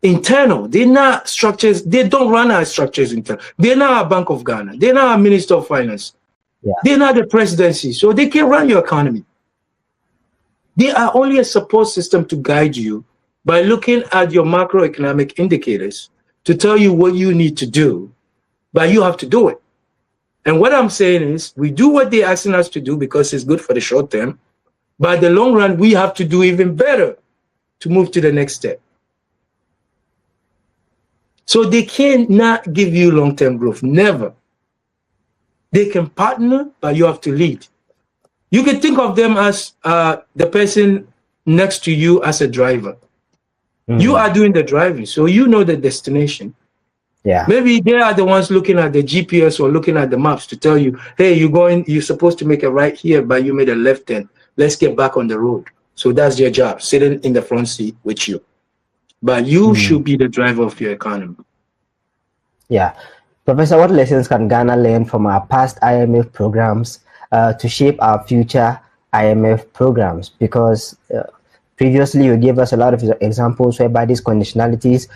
internal. They're not structures. They don't run our structures internal. They're not a Bank of Ghana. They're not a Minister of Finance. Yeah. They're not the presidency. So they can't run your economy. They are only a support system to guide you by looking at your macroeconomic indicators to tell you what you need to do, but you have to do it. And what I'm saying is we do what they're asking us to do because it's good for the short term. But in the long run, we have to do even better to move to the next step. So they cannot give you long-term growth, never. They can partner, but you have to lead. You can think of them as the person next to you as a driver. You are doing the driving, so you know the destination. Yeah. Maybe they are the ones looking at the GPS or looking at the maps to tell you, hey, you're supposed to make a right here, but you made a left turn. Let's get back on the road. So that's their job, sitting in the front seat with you. But you should be the driver of your economy. Yeah. Professor, what lessons can Ghana learn from our past IMF programs to shape our future IMF programs? Because previously you gave us a lot of examples whereby these conditionalities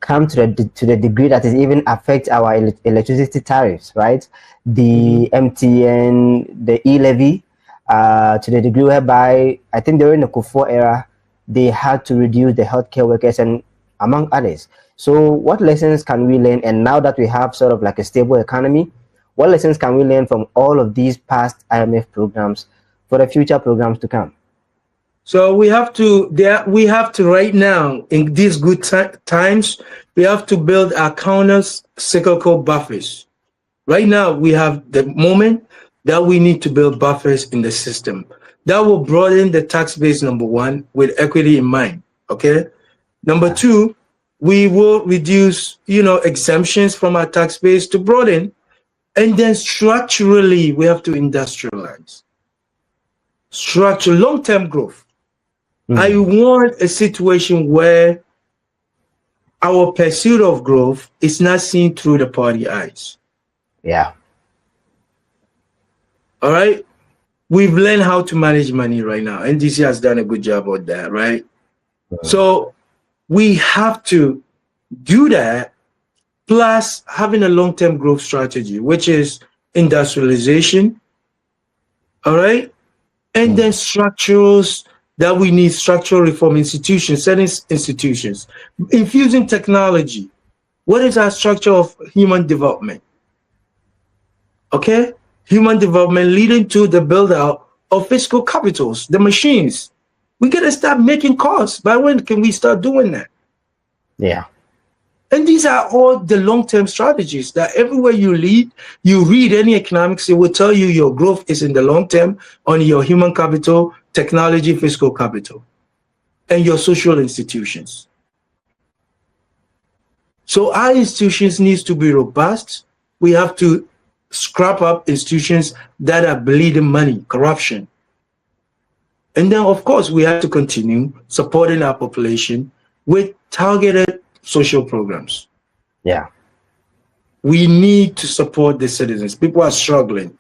come to the degree that it even affects our electricity tariffs, right? The MTN, the e-levy, to the degree whereby I think during the Kufuor era, they had to reduce the healthcare workers and among others. So what lessons can we learn? And now that we have sort of like a stable economy, what lessons can we learn from all of these past IMF programs for the future programs to come? So we have to right now, in these good times, we have to build our counter-cyclical buffers. Right now, we have the moment that we need to build buffers in the system. That will broaden the tax base, number one, with equity in mind, okay? Number two, we will reduce, exemptions from our tax base to broaden. And then structurally, we have to industrialize. Structural, long-term growth. I want a situation where our pursuit of growth is not seen through the party eyes. Yeah. All right. We've learned how to manage money right now. NDC has done a good job on that, right? So we have to do that, plus having a long-term growth strategy, which is industrialization. All right. And then structures that we need, structural reform institutions, certain institutions, infusing technology. What is our structure of human development? Okay? Human development leading to the build out of fiscal capitals, the machines. We got to start making costs. By when can we start doing that? Yeah. And these are all the long-term strategies that everywhere you read any economics, it will tell you your growth is in the long term on your human capital, technology, fiscal capital, and your social institutions. So our institutions needs to be robust. We have to scrap up institutions that are bleeding money, corruption. And then, of course, we have to continue supporting our population with targeted social programs. Yeah. We need to support the citizens. People are struggling.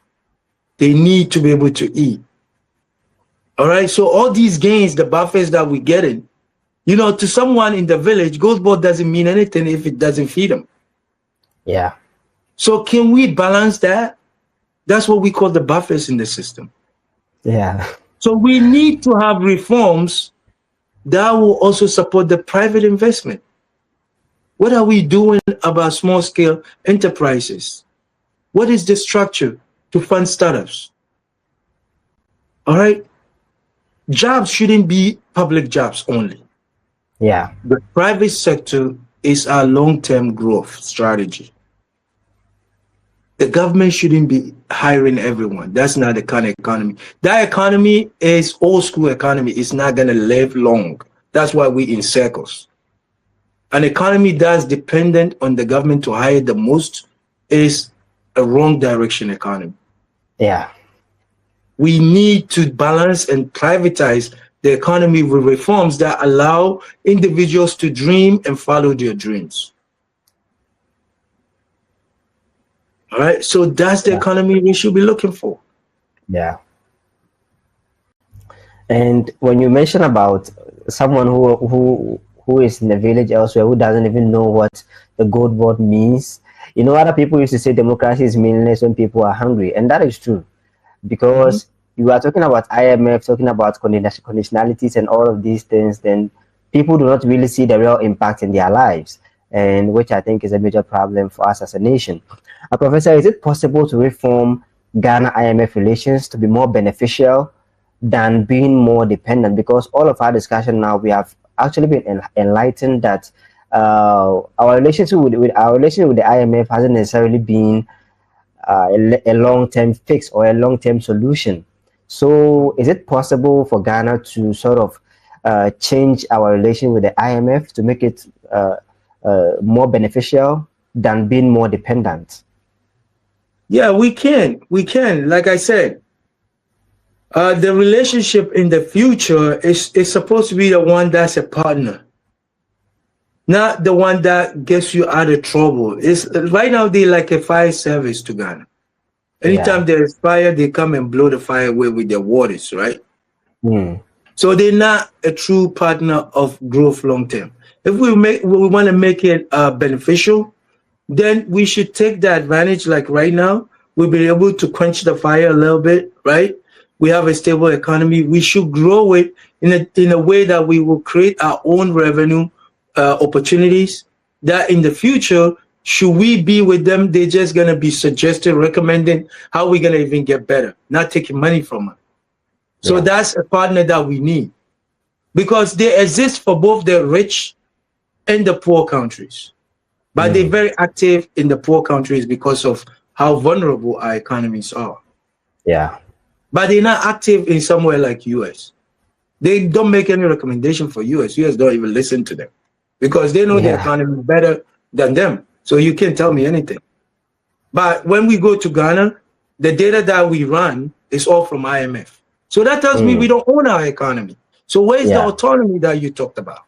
They need to be able to eat. All right. So all these gains, the buffers that we're getting, to someone in the village, Gold Board doesn't mean anything if it doesn't feed them. Yeah. So can we balance that? That's what we call the buffers in the system. Yeah. So we need to have reforms that will also support the private investment. What are we doing about small-scale enterprises? What is the structure to fund startups? All right? Jobs shouldn't be public jobs only. Yeah. The private sector is our long-term growth strategy. The government shouldn't be hiring everyone. That's not the kind of economy. That economy is old-school economy. It's not going to live long. That's why we're in circles. An economy that's dependent on the government to hire the most is a wrong direction economy. Yeah. We need to balance and privatize the economy with reforms that allow individuals to dream and follow their dreams. All right. So that's the economy we should be looking for. Yeah. And when you mention about someone who is in the village elsewhere who doesn't even know what the Gold Board means, other people used to say democracy is meaningless when people are hungry, and that is true, because you are talking about IMF, talking about conditionalities and all of these things, then people do not really see the real impact in their lives, and which I think is a major problem for us as a nation. Professor, is it possible to reform Ghana-IMF relations to be more beneficial than being more dependent? Because all of our discussion now, we have actually been enlightened that our relationship with the IMF hasn't necessarily been a long-term fix or a long-term solution. So is it possible for Ghana to sort of change our relation with the IMF to make it more beneficial than being more dependent? Yeah, we can. We can. Like I said, the relationship in the future is supposed to be the one that's a partner, not the one that gets you out of trouble. It's right now they're like a fire service to Ghana. Anytime there's fire, they come and blow the fire away with their waters, right? So they're not a true partner of growth long term. If we want to make it beneficial, then we should take the advantage. Like right now, we'll be able to quench the fire a little bit, right? We have a stable economy. We should grow it in a way that we will create our own revenue opportunities. That in the future, should we be with them, they're just gonna be suggesting, recommending how we're gonna even get better, not taking money from them. So that's a partner that we need, because they exist for both the rich and the poor countries. But they're very active in the poor countries because of how vulnerable our economies are. Yeah. But they're not active in somewhere like US. They don't make any recommendation for US. US don't even listen to them because they know the economy better than them. So you can't tell me anything. But when we go to Ghana, the data that we run is all from IMF. So that tells me we don't own our economy. So where's the autonomy that you talked about?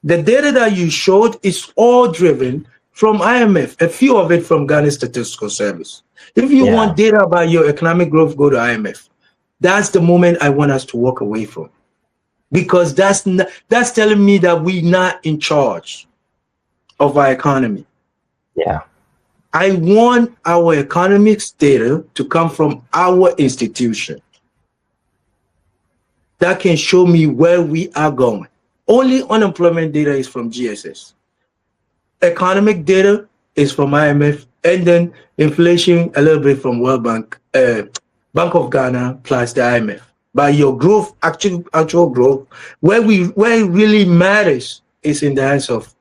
The data that you showed is all driven from IMF, a few of it from Ghana Statistical Service. If you want data about your economic growth, go to IMF. That's the moment I want us to walk away from, because that's telling me that we're not in charge of our economy. Yeah. I want our economics data to come from our institution that can show me where we are going. Only unemployment data is from GSS. Economic data is from IMF, and then inflation a little bit from World Bank, Bank of Ghana plus the IMF. But your growth, actual growth, where it really matters is in the hands of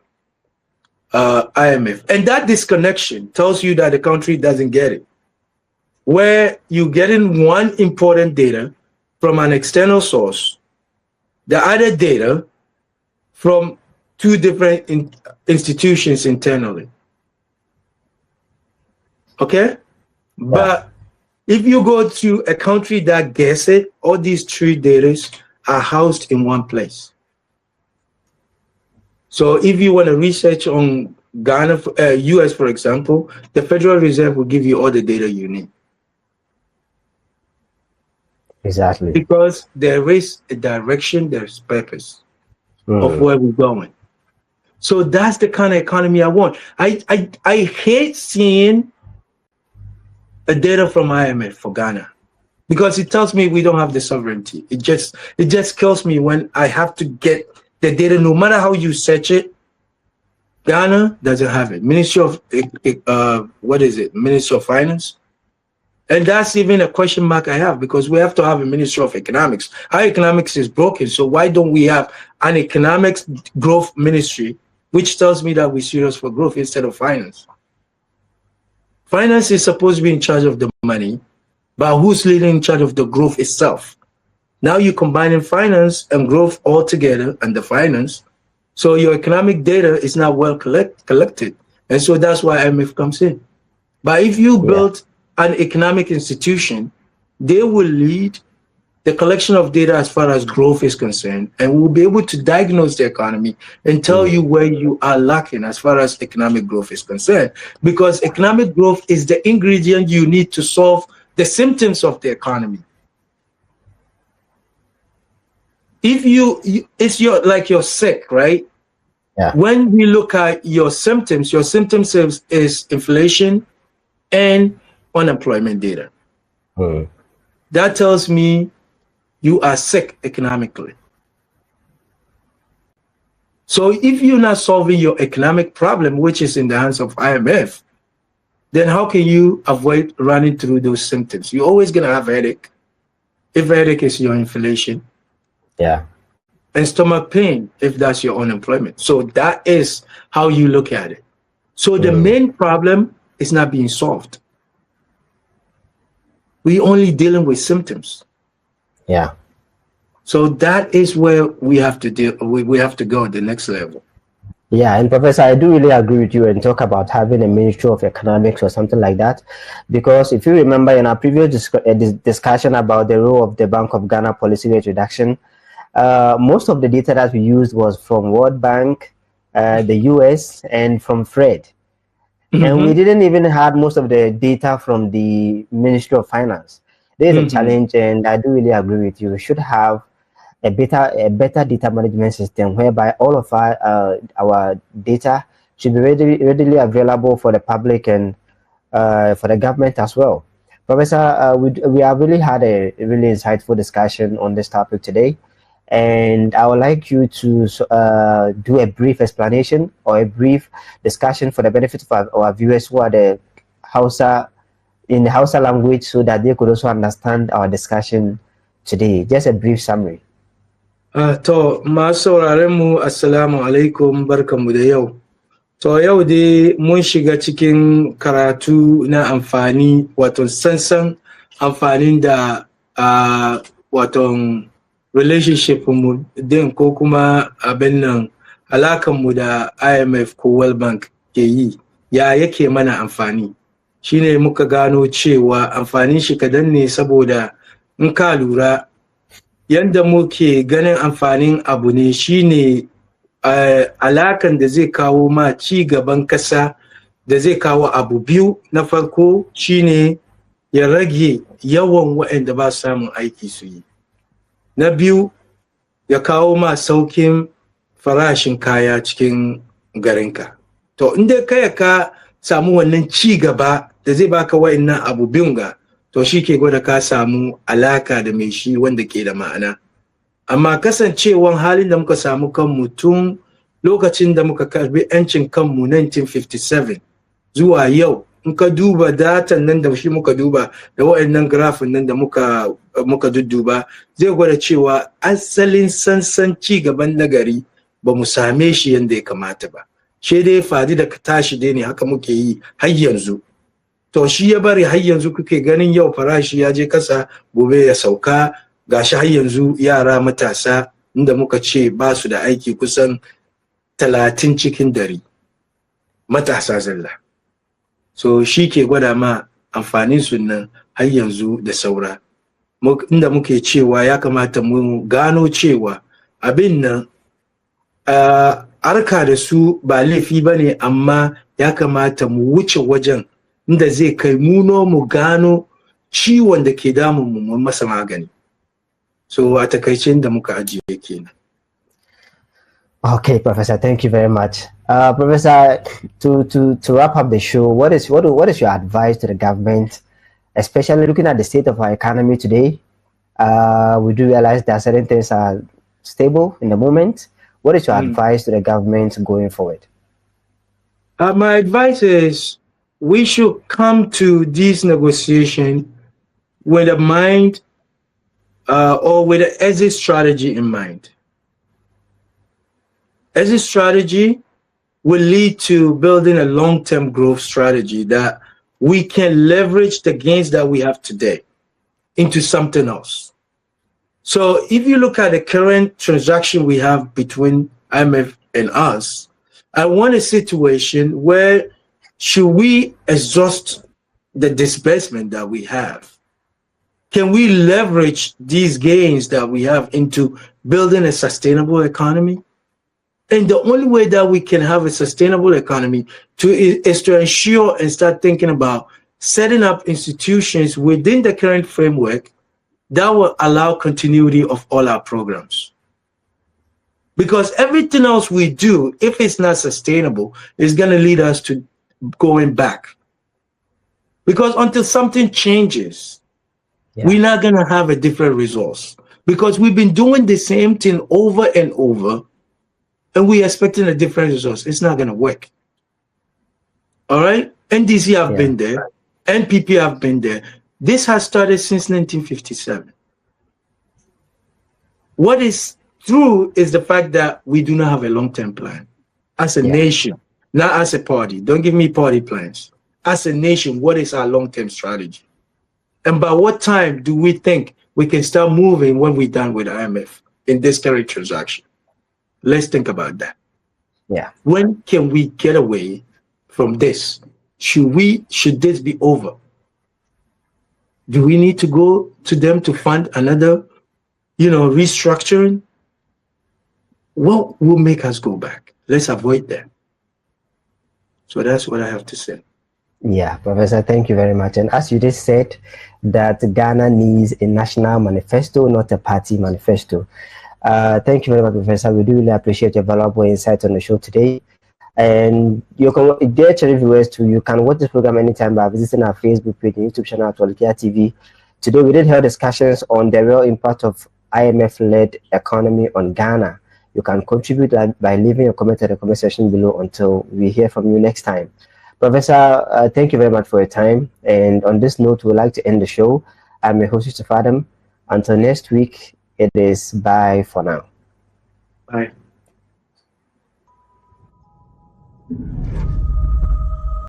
IMF. And that disconnection tells you that the country doesn't get it. Where you're getting one important data from an external source, the other data from two different institutions internally. Okay? But if you go to a country that gets it, all these three data are housed in one place. So if you want to research on Ghana, US, for example, the Federal Reserve will give you all the data you need. Exactly. Because there is a direction, there's purpose of where we're going. So that's the kind of economy I want. I hate seeing a data from IMF for Ghana, because it tells me we don't have the sovereignty. It just kills me when I have to get the data, no matter how you search it. Ghana doesn't have it. Ministry of what is it? Ministry of Finance. And that's even a question mark I have, because we have to have a Ministry of Economics. Our economics is broken, so why don't we have an economics growth ministry, which tells me that we're serious for growth instead of finance? Finance is supposed to be in charge of the money, but who's leading in charge of the growth itself? Now you're combining finance and growth all together under finance, so your economic data is not well collected. And so that's why IMF comes in. But if you build an economic institution, they will lead the collection of data as far as growth is concerned, and will be able to diagnose the economy and tell you where you are lacking as far as economic growth is concerned. Because economic growth is the ingredient you need to solve the symptoms of the economy. If you're sick, right? Yeah. When we look at your symptoms is inflation and unemployment data. That tells me you are sick economically. So if you're not solving your economic problem, which is in the hands of IMF, then how can you avoid running through those symptoms? You're always going to have a headache. If headache is your inflation. Yeah. And stomach pain, if that's your unemployment. So that is how you look at it. So the main problem is not being solved. We're only dealing with symptoms. Yeah. So that is where we have to deal. We have to go at the next level. Yeah, and Professor, I do really agree with you and talk about having a Ministry of Economics or something like that, because if you remember in our previous discussion about the role of the Bank of Ghana policy rate reduction, most of the data that we used was from World Bank, the US, and from FRED. And we didn't even have most of the data from the Ministry of Finance. There is a challenge, and I do really agree with you. We should have a better data management system whereby all of our data should be readily available for the public and for the government as well. Professor, we have really had a really insightful discussion on this topic today, and I would like you to do a brief explanation or a brief discussion for the benefit of our viewers who are the Hausa in the Hausa language, so that they could also understand our discussion today. Just a brief summary. To masu sauraren mu assalamu alaikum, barkanmu da yau. To yau dai mun shiga cikin karatu na amfani, wato sansan amfanin da wato relationship mu din ko kuma abin nan alakan mu da IMF ko World Bank ke yi ya yake mana amfani. Shine muka gano cewa amfanin shi kadan ne, saboda in ka lura yanda muke ganin amfanin abu ne shine alakan da zai kawo ma ci gaban kasa, da zai kawo abu biyu. Na farko shine ya rage yawan waɗanda ba samun aiki su yi. Na biyu ya kawo ma saukin farashin kaya cikin garinka. To inda kai ka samu wannan ci gaba da zai baka waɗannan abu biyun ga, to shi ke gwada ka samu alaka da mai shi wanda ke da ma'ana. Amma kasancewan halin da muka samu kanmu tun lokacin da muka karbi 'yancin kanmu 1957 zuwa yau, in ka duba datan nan da shi muka duba da waɗannan grafin nan da muka dudduba, zai gwada cewa asalin sansan ci gaban nagari ba mu same shi yadda ya kamata ba. Shi dai fadi da tashi dai ne haka muke yi har yanzu. To shi ya bari har yanzu kuke ganin yau farashi ya je kasa, gobe ya sauka. Gashi har yanzu yara matasa inda muka ce ba su da aiki kusan 30 cikin 100 matasa zalla. So shi ke gwada ma amfanin sunan har yanzu da saura. Inda muke cewa ya kamata mu gano cewa abin nan arka da su ba laifi ba ne, amma ya kamata mu wuce wajen inda zai kai mu gano ciwon da ke damun mu masa magani. So a takaicin da muka ajiye kenan. Okay, Professor, thank you very much. Professor, to wrap up the show, what is your advice to the government, especially looking at the state of our economy today? We do realize that certain things are stable in the moment. What is your advice to the government going forward? My advice is we should come to this negotiation with a mind or with an exit strategy in mind. Exit strategy will lead to building a long-term growth strategy that we can leverage the gains that we have today into something else. So if you look at the current transaction we have between IMF and us, I want a situation where should we exhaust the disbursement that we have? Can we leverage these gains that we have into building a sustainable economy? And the only way that we can have a sustainable economy is to ensure and start thinking about setting up institutions within the current framework that will allow continuity of all our programs. Because everything else we do, if it's not sustainable, is going to lead us to going back. Because until something changes, we're not going to have a different resource. Because we've been doing the same thing over and over, and we're expecting a different resource. It's not going to work. All right? NDC have been there. NPP have been there. This has started since 1957. What is true is the fact that we do not have a long-term plan. As a nation, not as a party. Don't give me party plans. As a nation, what is our long-term strategy? And by what time do we think we can start moving when we're done with IMF in this current transaction. Let's think about that. Yeah. When can we get away from this? Should this be over? Do we need to go to them to fund another, restructuring? What will make us go back? Let's avoid that. So that's what I have to say. Yeah, Professor, thank you very much. And as you just said, that Ghana needs a national manifesto, not a party manifesto. Thank you very much, Professor. We do really appreciate your valuable insight on the show today. And you can, dear viewers, too, you can watch this program anytime by visiting our Facebook page and YouTube channel at Walikia TV. Today, we did have discussions on the real impact of IMF-led economy on Ghana. You can contribute by leaving a comment in the comment section below until we hear from you next time. Professor, thank you very much for your time. And on this note, we'd like to end the show. I'm your host, Yusuf Adam. Until next week, it is bye for now. Bye.